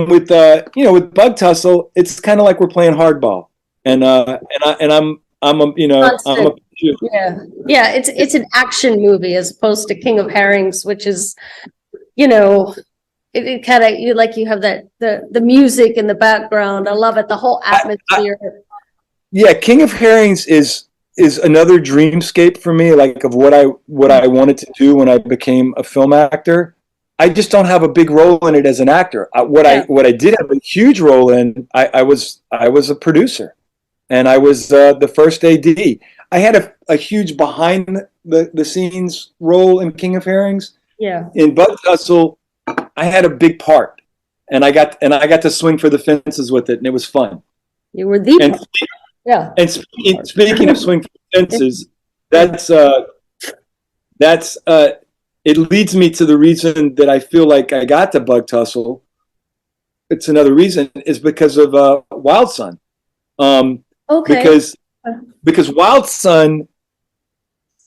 with with Bugtussle, it's kind of like we're playing hardball, and I'm it's an action movie as opposed to King of Herrings, which is it kind of you have that the music in the background. I love it, the whole atmosphere. King of Herrings is another dreamscape for me, like of what I wanted to do when I became a film actor. I just don't have a big role in it as an actor. What I did have a huge role in, I was a producer, and I was the first AD. I had a huge behind the scenes role in King of Herrings. Yeah. In Bugtussle, I had a big part, and I got to swing for the fences with it, and it was fun. You were the And speaking of swing for the fences, that's it leads me to the reason that I feel like I got to Bugtussle. It's another reason is because of Wild Son. Because Wild Son,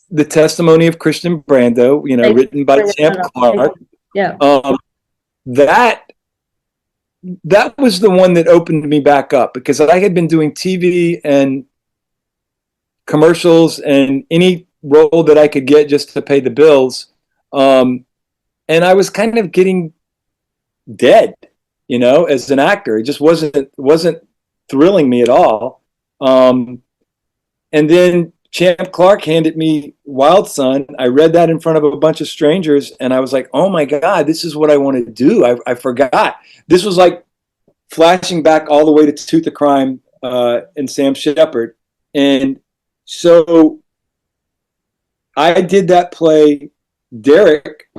the testimony of Christian Brando, written by Champ Clark. Yeah. That was the one that opened me back up, because I had been doing TV and commercials and any role that I could get just to pay the bills. And I was kind of getting dead, as an actor. It just wasn't thrilling me at all. And then Champ Clark handed me Wild Son. I read that in front of a bunch of strangers, and I was like, oh my God, this is what I want to do. I forgot. This was like flashing back all the way to Tooth of Crime and Sam Shepard. And so I did that play. Derek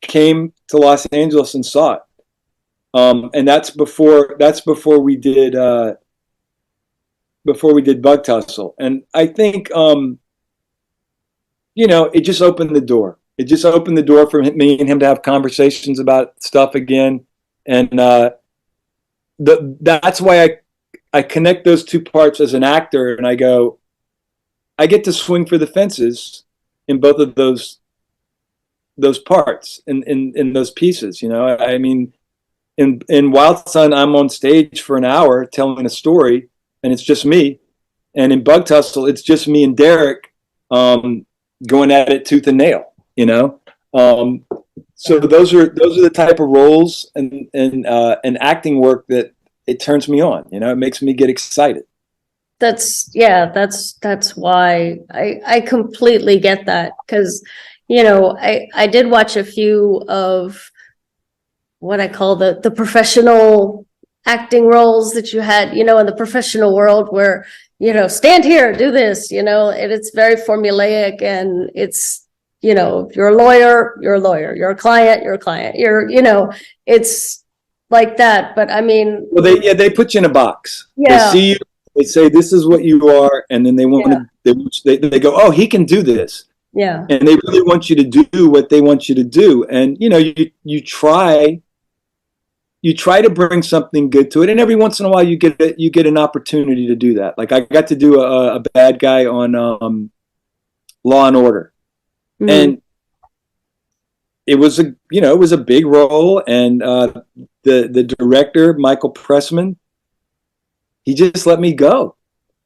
came to Los Angeles and saw it. And that's before we did Bugtussle. And I think it just opened the door. It just opened the door for me and him to have conversations about stuff again. And that's why I connect those two parts as an actor, and I go, I get to swing for the fences in both of those parts, in those pieces. I mean, in Wild Sun, I'm on stage for an hour telling a story, and it's just me. And in Bugtussle, it's just me and Derek going at it tooth and nail. So those are the type of roles and acting work that it turns me on. It makes me get excited. That's why I completely get that, because I did watch a few of what I call the professional acting roles that you had, in the professional world, where stand here, do this, and it's very formulaic, and it's you're a lawyer, you're a lawyer, you're a client, it's like that. But I mean, well, they put you in a box. Yeah. They see you, they say this is what you are, and then they they go, oh, he can do this. Yeah. And they really want you to do what they want you to do. And you try to bring something good to it, and every once in a while you get an opportunity to do that. Like I got to do a bad guy on Law and Order. Mm-hmm. And it was a big role, and the director, Michael Pressman, he just let me go.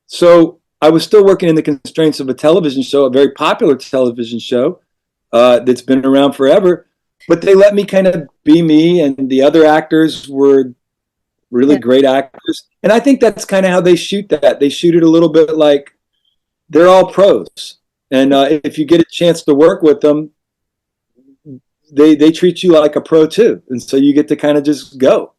So I was still working in the constraints of a television show, a very popular television show that's been around forever. But they let me kind of be me, and the other actors were really great actors. And I think that's kind of how they shoot that. They shoot it a little bit like they're all pros. And if you get a chance to work with them, they treat you like a pro too. And so you get to kind of just go.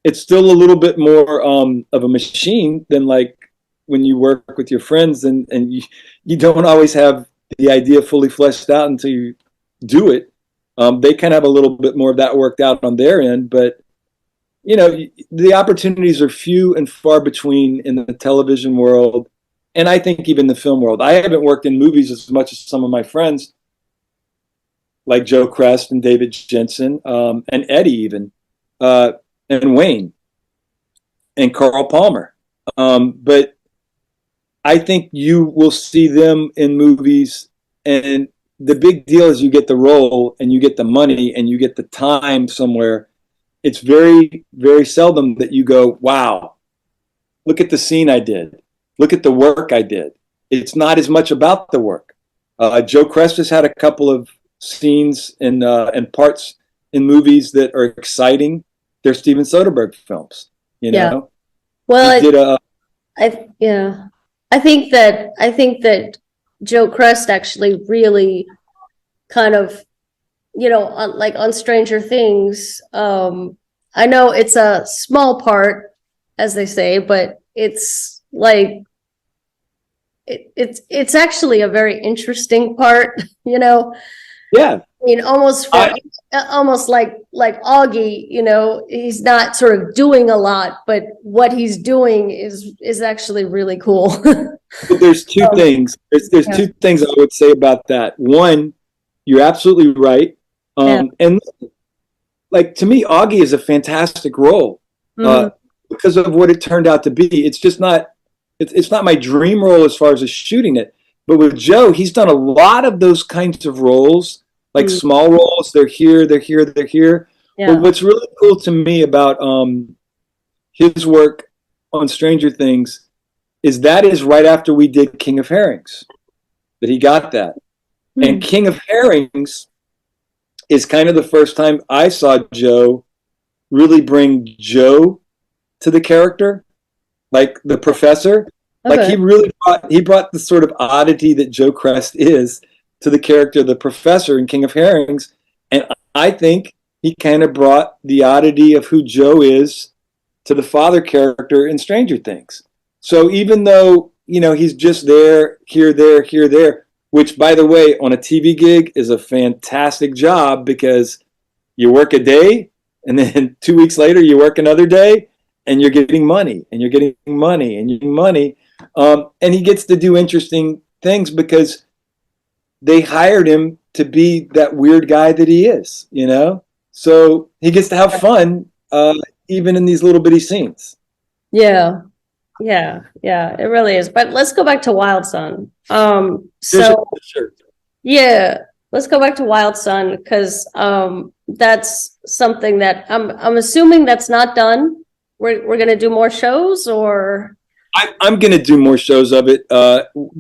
It's still a little bit more of a machine than like when you work with your friends, and you don't always have the idea fully fleshed out until you do it. They kind of have a little bit more of that worked out on their end, but the opportunities are few and far between in the television world, and I think even the film world. I haven't worked in movies as much as some of my friends, like Joe Crest and David Jensen, and Eddie even, and Wayne, and Carl Palmer. But I think you will see them in movies, and the big deal is you get the role, and you get the money, and you get the time somewhere. It's very, very seldom that you go, wow, look at the scene I did. Look at the work I did. It's not as much about the work. Joe Crest has had a couple of scenes and parts in movies that are exciting. They're Steven Soderbergh films, Yeah. Well, I think that Joe Crest actually really kind of, on Stranger Things, I know it's a small part, as they say, but it's like it's actually a very interesting part, Yeah. I mean, almost like Augie, he's not sort of doing a lot, but what he's doing is actually really cool. But there's two things. There's two things I would say about that. One, you're absolutely right. And like, to me, Augie is a fantastic role because of what it turned out to be. It's just not, it's not my dream role as far as shooting it. But with Joe, he's done a lot of those kinds of roles, like small roles. They're here. Yeah. But what's really cool to me about his work on Stranger Things is that is right after we did King of Herrings that he got that. And King of Herrings is kind of the first time I saw Joe really bring Joe to the character, like the professor. Okay. Like he brought the sort of oddity that Joe Crest is to the character of the professor in King of Herrings. And I think he kind of brought the oddity of who Joe is to the father character in Stranger Things. So even though, he's just there, here, there, which, by the way, on a TV gig is a fantastic job because you work a day and then 2 weeks later you work another day and you're getting money and you're getting money and you're getting money. And he gets to do interesting things because they hired him to be that weird guy that he is, So he gets to have fun even in these little bitty scenes. Yeah. It really is. But let's go back to Wild Son. Sure. Yeah, let's go back to Wild Son because that's something that I'm assuming that's not done. We're gonna do more shows, or I'm gonna do more shows of it.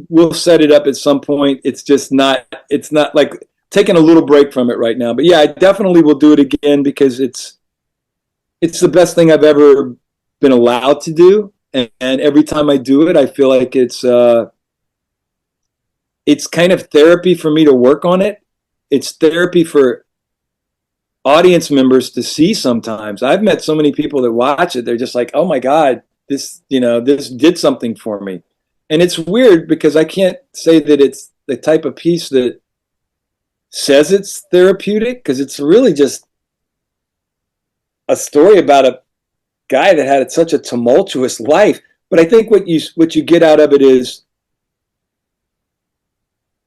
We'll set it up at some point. It's not like taking a little break from it right now. But yeah, I definitely will do it again because it's the best thing I've ever been allowed to do. And every time I do it, I feel like it's kind of therapy for me to work on it. It's therapy for audience members to see sometimes. I've met so many people that watch it. They're just like, oh my God, this did something for me. And it's weird because I can't say that it's the type of piece that says it's therapeutic because it's really just a story about a guy that had such a tumultuous life. But I think what you get out of it is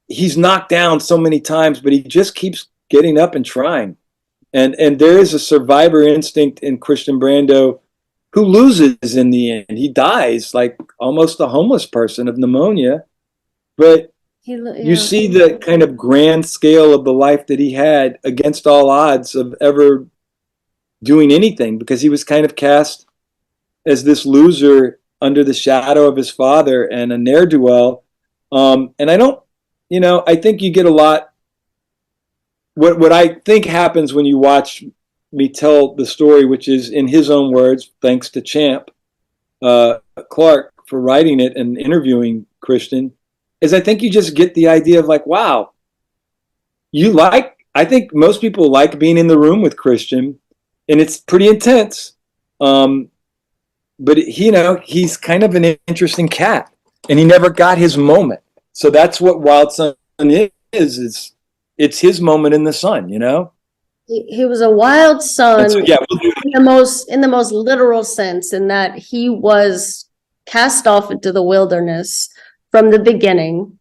he's knocked down so many times, but he just keeps getting up and trying. And there is a survivor instinct in Christian Brando who loses in the end. He dies like almost a homeless person of pneumonia. But you see the kind of grand scale of the life that he had against all odds of ever doing anything because he was kind of cast as this loser under the shadow of his father and a ne'er-do-well. And I think you get a lot. What I think happens when you watch me tell the story, which is in his own words, thanks to Champ Clark for writing it and interviewing Christian, is I think you just get the idea of like, wow, I think most people like being in the room with Christian, and it's pretty intense. But he's kind of an interesting cat, and he never got his moment. So that's what Wild Son is. It's his moment in the sun, He was a wild son. So, yeah, we'll do it. In the most literal sense, in that he was cast off into the wilderness from the beginning.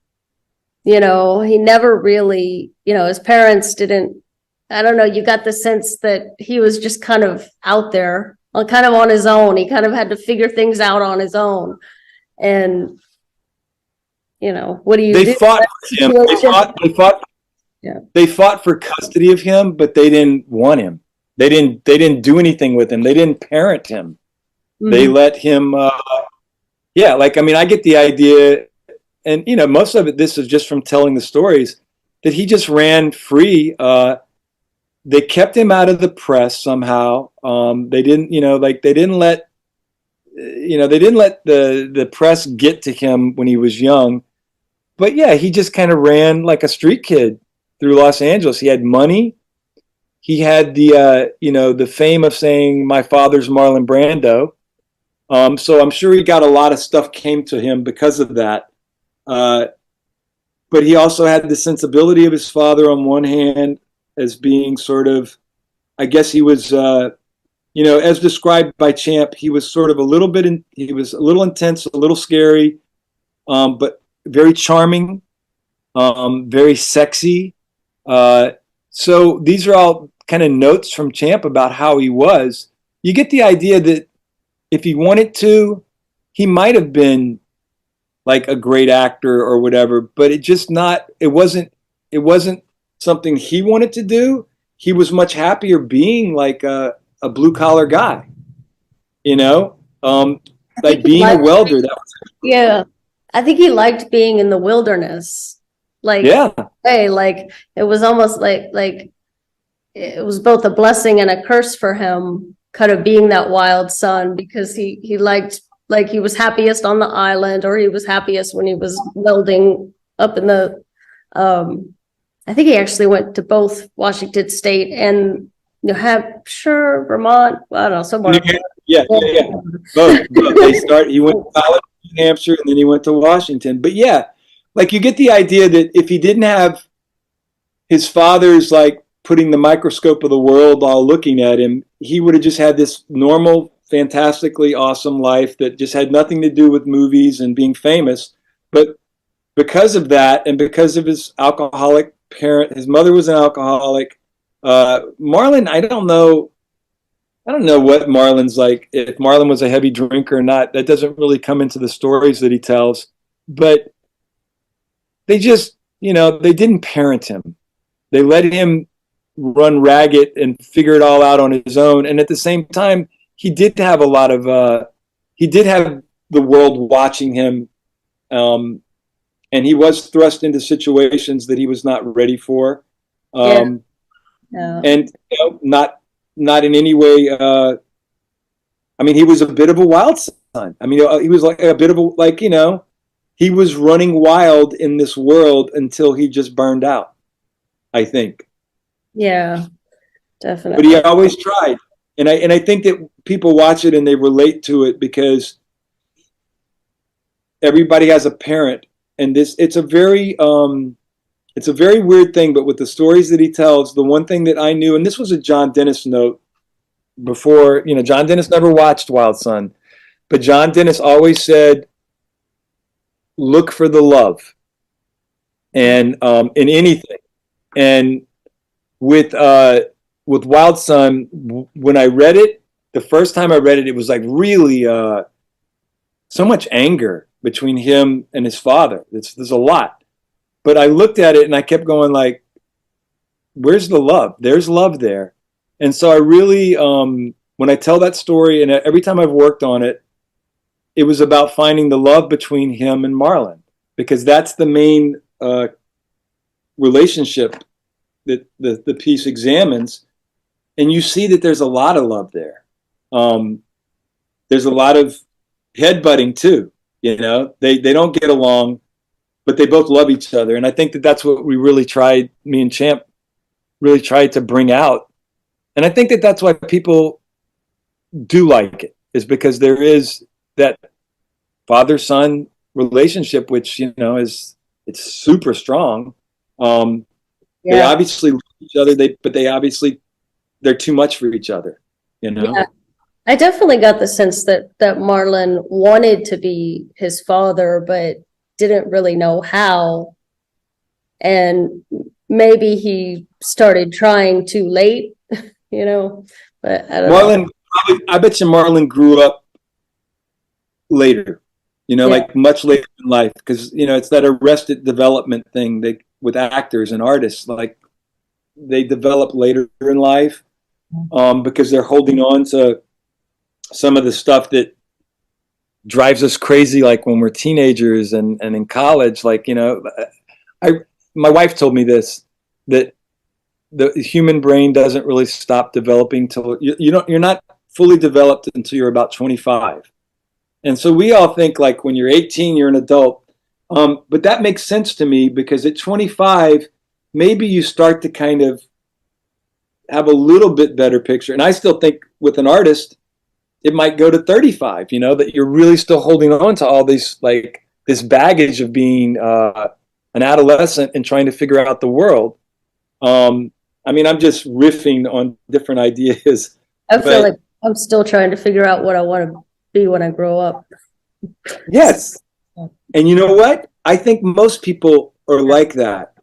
He never really, his parents didn't. I don't know. You got the sense that he was just kind of out there, kind of on his own. He kind of had to figure things out on his own. And what do you do? They fought for him. They fought. Yeah. They fought for custody of him, but they didn't want him. They didn't do anything with him. They didn't parent him. Mm-hmm. They let him. I get the idea, and most of it. This is just from telling the stories that he just ran free. They kept him out of the press somehow. They didn't, they didn't let the press get to him when he was young. But yeah, he just kind of ran like a street kid through Los Angeles. He had money. He had the fame of saying, "My father's Marlon Brando." So I'm sure he got a lot of stuff came to him because of that. But he also had the sensibility of his father on one hand, as being sort of, I guess he was, as described by Champ, he was sort of he was a little intense, a little scary, but very charming, very sexy. So these are all kind of notes from Champ about how he was. You get the idea that if he wanted to, he might have been like a great actor or whatever, but it wasn't something he wanted to do. He was much happier being like a blue collar guy, like being a welder. I think he liked being in the wilderness. It was almost like it was both a blessing and a curse for him, kind of being that wild son, because he liked, like, he was happiest on the island, or he was happiest when he was welding up in the I think he actually went to both Washington State and New Hampshire, Vermont. I don't know, somewhere. Yeah. Both. He went to college New Hampshire, and then he went to Washington. But yeah, like you get the idea that if he didn't have his father's like putting the microscope of the world all looking at him, he would have just had this normal, fantastically awesome life that just had nothing to do with movies and being famous. But because of that, and because of his alcoholic parent, his mother was an alcoholic. Marlon, I don't know what Marlon's like, if Marlon was a heavy drinker or not. That doesn't really come into the stories that he tells. But they just, they didn't parent him. They let him run ragged and figure it all out on his own. And at the same time, he did have he did have the world watching him. And he was thrust into situations that he was not ready for. And not in any way. I mean, he was a bit of a wild son. I mean, he was like a bit of he was running wild in this world until he just burned out, I think. Yeah, definitely. But he always tried. And I think that people watch it and they relate to it because everybody has a parent. And it's a very weird thing, but with the stories that he tells, the one thing that I knew, and this was a John Dennis note before, John Dennis never watched Wild Son, but John Dennis always said, look for the love and in anything. And with Wild Son, when I read it, the first time I read it, it was like really so much anger between him and his father. There's a lot. But I looked at it and I kept going like, where's the love? There's love there. And so I really, when I tell that story and every time I've worked on it, it was about finding the love between him and Marlon, because that's the main relationship that the piece examines. And you see that there's a lot of love there. There's a lot of headbutting too. They don't get along, but they both love each other. And I think that that's what we really tried, me and Champ really tried to bring out. And I think that that's why people do like it, is because there is that father-son relationship, which, it's super strong. They obviously love each other, but they're too much for each other, Yeah. I definitely got the sense that Marlon wanted to be his father, but didn't really know how. And maybe he started trying too late, but I don't know. I bet you Marlon grew up later, like much later in life, because, it's that arrested development thing with actors and artists, like they develop later in life because they're holding on to some of the stuff that drives us crazy, like when we're teenagers and in college. Like, my wife told me this, that the human brain doesn't really stop developing till you're not fully developed until you're about 25. And so we all think like when you're 18, you're an adult. But that makes sense to me, because at 25, maybe you start to kind of have a little bit better picture. And I still think with an artist, it might go to 35, that you're really still holding on to all these, like this baggage of being an adolescent and trying to figure out the world. I mean, I'm just riffing on different ideas. I feel like I'm still trying to figure out what I want to be when I grow up. Yes. And you know what? I think most people are like that.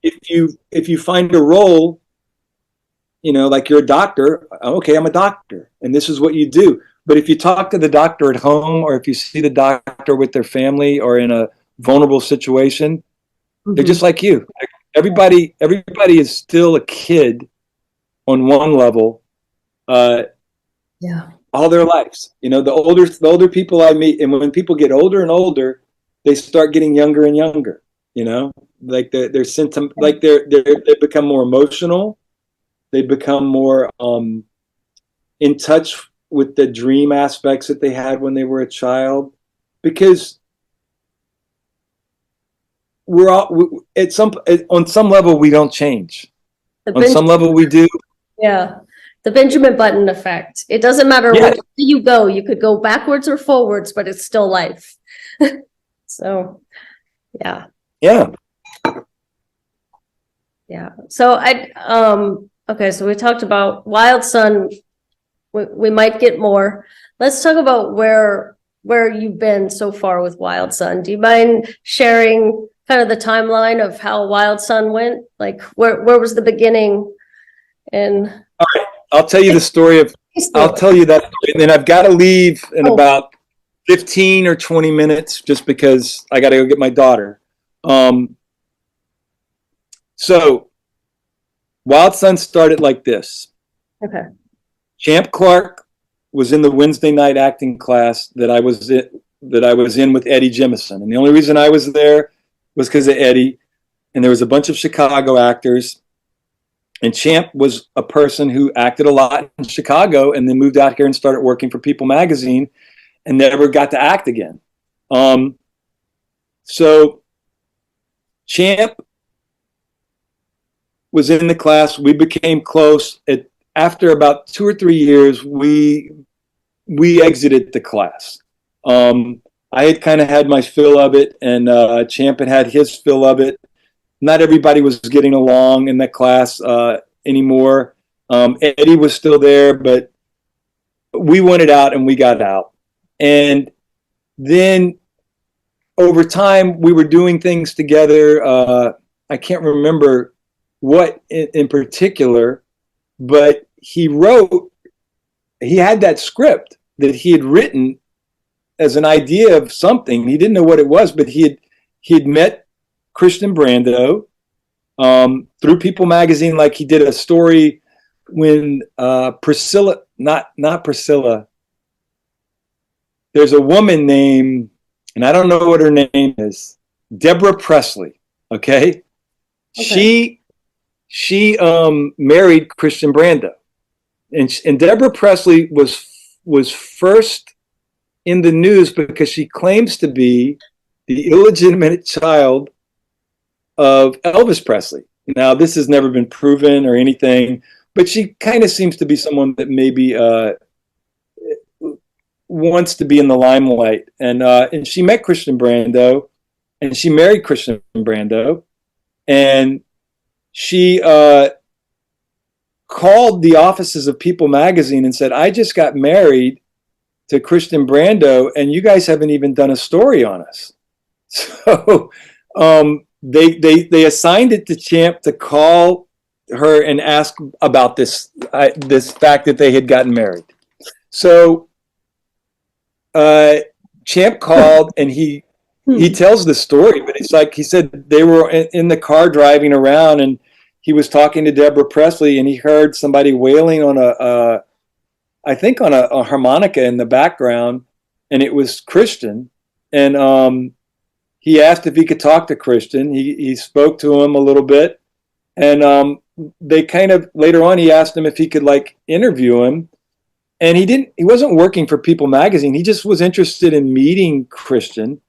If you find a role, like you're a doctor, okay, I'm a doctor, and this is what you do. But if you talk to the doctor at home, or if you see the doctor with their family or in a vulnerable situation, they're just like you. Everybody is still a kid on one level, all their lives. The older people I meet, and when people get older and older, they start getting younger and younger. Like they become more emotional. They become more in touch with the dream aspects that they had when they were a child, because we're all on some level we don't change. On some level we do. Yeah. the Benjamin Button effect. It doesn't matter Yeah. where you go. You could go backwards or forwards, but it's still life. So, yeah. Yeah. Yeah. So okay, so we talked about Wild Sun. We might get more. Let's talk about where you've been so far with Wild Sun. Do you mind sharing kind of the timeline of how Wild Sun went? Like where was the beginning? And All right. I'll tell you the story of, I'll tell you that story, and then I've got to leave in about 15 or 20 minutes just because I got to go get my daughter. So Wild Sun started like this. Okay. Champ Clark was in the Wednesday night acting class that I was in with Eddie Jemison. And the only reason I was there was because of Eddie. And there was a bunch of Chicago actors. And Champ was a person who acted a lot in Chicago and then moved out here and started working for People magazine and never got to act again. So Champ was in the class. We became close. After about 2 or 3 years, we exited the class. I had kind of had my fill of it, and Champ had his fill of it. Not everybody was getting along in that class anymore. Eddie was still there, but we wanted out and we got out. And then over time, we were doing things together. I can't remember what in particular, but he had that script that he had written as an idea of something. He didn't know what it was, but he had met Christian Brando through People magazine. Like he did a story when Priscilla, not Priscilla. There's a woman named, and I don't know what her name is, Deborah Presley. Okay. She married Christian Brando, and Deborah Presley was first in the news because she claims to be the illegitimate child of Elvis Presley. Now, this has never been proven or anything, but she kind of seems to be someone that maybe wants to be in the limelight. And she met Christian Brando, and she married Christian Brando, and she called the offices of People magazine and said, I just got married to Christian Brando, and you guys haven't even done a story on us. So they assigned it to Champ to call her and ask about this fact that they had gotten married. So Champ called, and he tells the story, but it's like he said they were in the car driving around, and he was talking to Deborah Presley, and he heard somebody wailing on a harmonica in the background, and it was Christian. And he asked if he could talk to Christian. He spoke to him a little bit, and they kind of later on he asked him if he could like interview him, and he wasn't working for People magazine. He just was interested in meeting Christian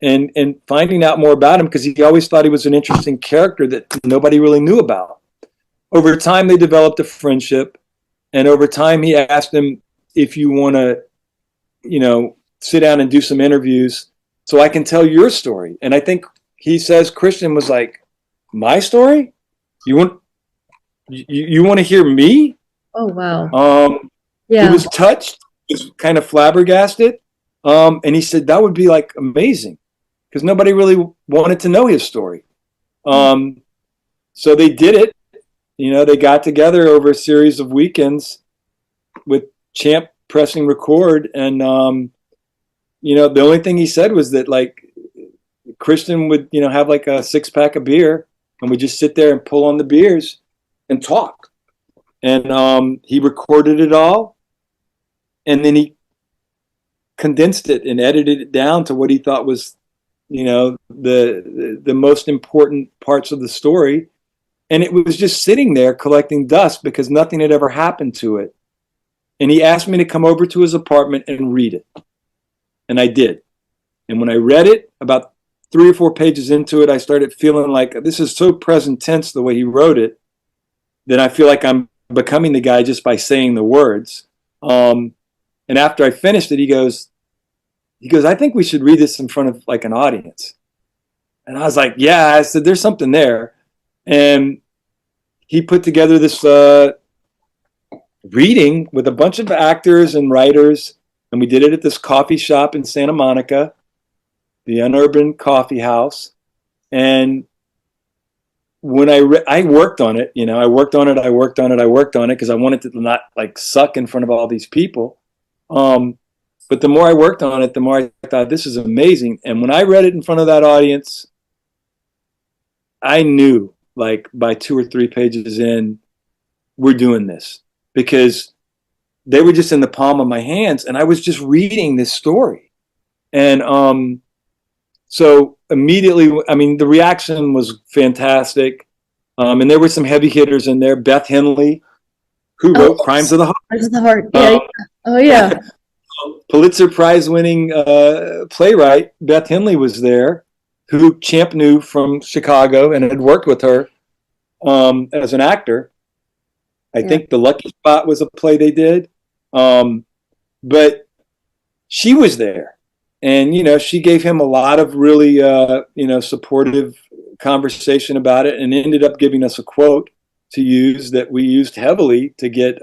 and finding out more about him because he always thought he was an interesting character that nobody really knew about. Over time, they developed a friendship, and over time, he asked him, if you want to, sit down and do some interviews so I can tell your story. And I think he says Christian was like, my story? You want to hear me? Oh, wow. He was touched, he was kind of flabbergasted. And he said that would be like amazing because nobody really wanted to know his story. So they did it. They got together over a series of weekends with Champ pressing record. And, the only thing he said was that like Christian would, have like a 6-pack of beer and we just sit there and pull on the beers and talk. And he recorded it all. And then he condensed it and edited it down to what he thought was, the most important parts of the story. And it was just sitting there collecting dust because nothing had ever happened to it. And he asked me to come over to his apartment and read it. And I did. And when I read it, about 3 or 4 pages into it, I started feeling like this is so present tense the way he wrote it, that I feel like I'm becoming the guy just by saying the words. And after I finished it, he goes, I think we should read this in front of like an audience. And I was like, yeah. I said, there's something there. And he put together this reading with a bunch of actors and writers. And we did it at this coffee shop in Santa Monica, the Unurban Coffee House. And when I worked on it, I worked on it because I wanted to not like suck in front of all these people. But the more I worked on it, the more I thought, this is amazing. And when I read it in front of that audience, I knew, like, by 2 or 3 pages in, we're doing this, because they were just in the palm of my hands and I was just reading this story. And so immediately, I mean, the reaction was fantastic. And there were some heavy hitters in there. Beth Henley, who wrote Crimes of the Heart. Crimes of the Heart. Yeah. Oh, yeah. Pulitzer Prize winning playwright Beth Henley was there, who Champ knew from Chicago and had worked with her as an actor. I think The Lucky Spot was a play they did. But she was there. And, she gave him a lot of really, supportive conversation about it, and ended up giving us a quote to use that we used heavily to get,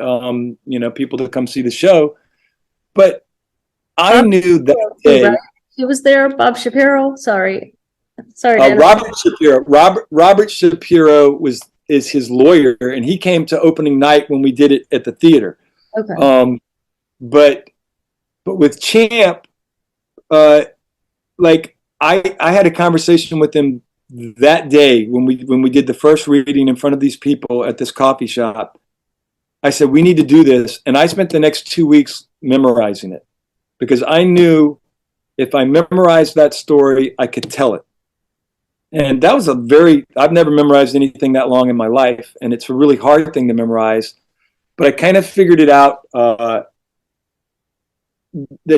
people to come see the show. But I knew that day. He was there, Bob Shapiro. Sorry. Robert Shapiro. Robert Shapiro is his lawyer, and he came to opening night when we did it at the theater. Okay. But with Champ, like I had a conversation with him that day when we did the first reading in front of these people at this coffee shop. I said, we need to do this, and I spent the next 2 weeks memorizing it, because I knew if I memorized that story, I could tell it. And that was I've never memorized anything that long in my life, and it's a really hard thing to memorize. But I kind of figured it out that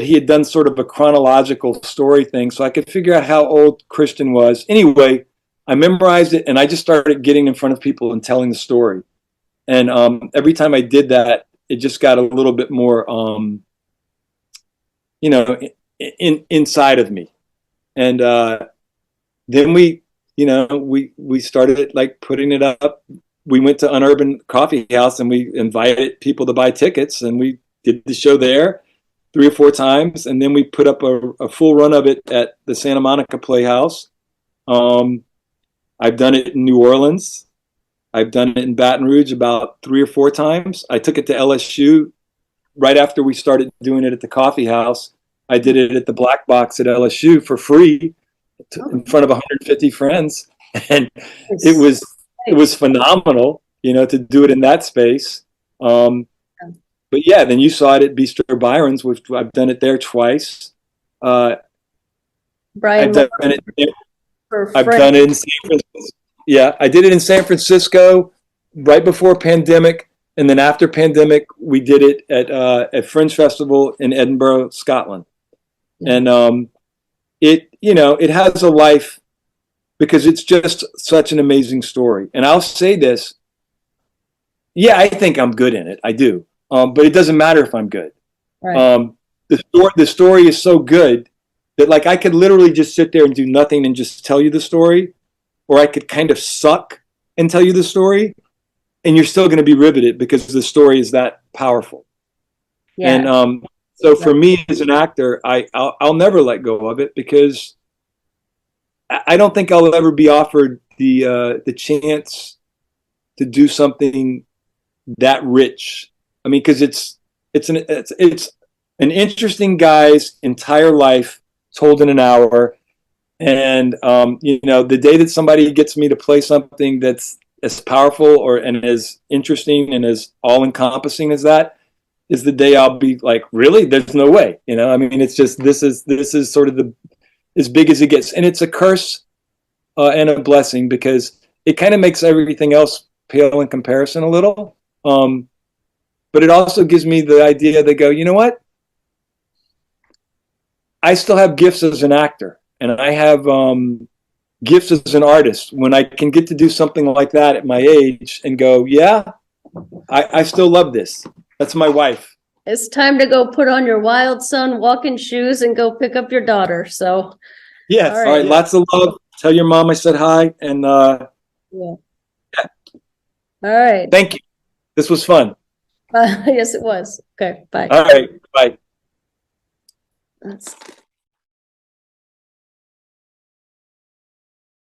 he had done sort of a chronological story thing, so I could figure out how old Christian was. Anyway, I memorized it, and I just started getting in front of people and telling the story. And every time I did that, it just got a little bit more, inside of me. And then we started like putting it up. We went to Unurban Coffee House and we invited people to buy tickets, and we did the show there 3 or 4 times. And then we put up a full run of it at the Santa Monica Playhouse. I've done it in New Orleans. I've done it in Baton Rouge about 3 or 4 times. I took it to LSU right after we started doing it at the coffee house. I did it at the Black Box at LSU for free in front of 150 friends. And it was phenomenal, to do it in that space. But yeah, then you saw it at Bistro Byron's, which I've done it there twice. Brian, I've done it in San Francisco. Yeah, I did it in San Francisco right before pandemic, and then after pandemic, we did it at Fringe Festival in Edinburgh, Scotland. And it has a life because it's just such an amazing story. And I'll say this, yeah, I think I'm good in it. I do, but it doesn't matter if I'm good. Right. The story is so good that like I could literally just sit there and do nothing and just tell you the story. Or I could kind of suck and tell you the story, and you're still going to be riveted because the story is that powerful. Yeah. And so for me as an actor, I'll never let go of it, because I don't think I'll ever be offered the chance to do something that rich. I mean, because it's an interesting guy's entire life told in an hour. And the day that somebody gets me to play something that's as powerful and as interesting and as all-encompassing as that is the day I'll be like, really? There's no way. I mean, it's just this is sort of as big as it gets, and it's a curse and a blessing, because it kind of makes everything else pale in comparison a little. But it also gives me the idea that go, you know what? I still have gifts as an actor. And I have gifts as an artist. When I can get to do something like that at my age and go, yeah, I still love this. That's my wife. It's time to go put on your wild son walking shoes and go pick up your daughter. So, Yes. All All right. right. Lots of love. Tell your mom I said hi, and yeah. All right. thank you. This was fun. Yes, it was. Okay. Bye. All right. Bye. That's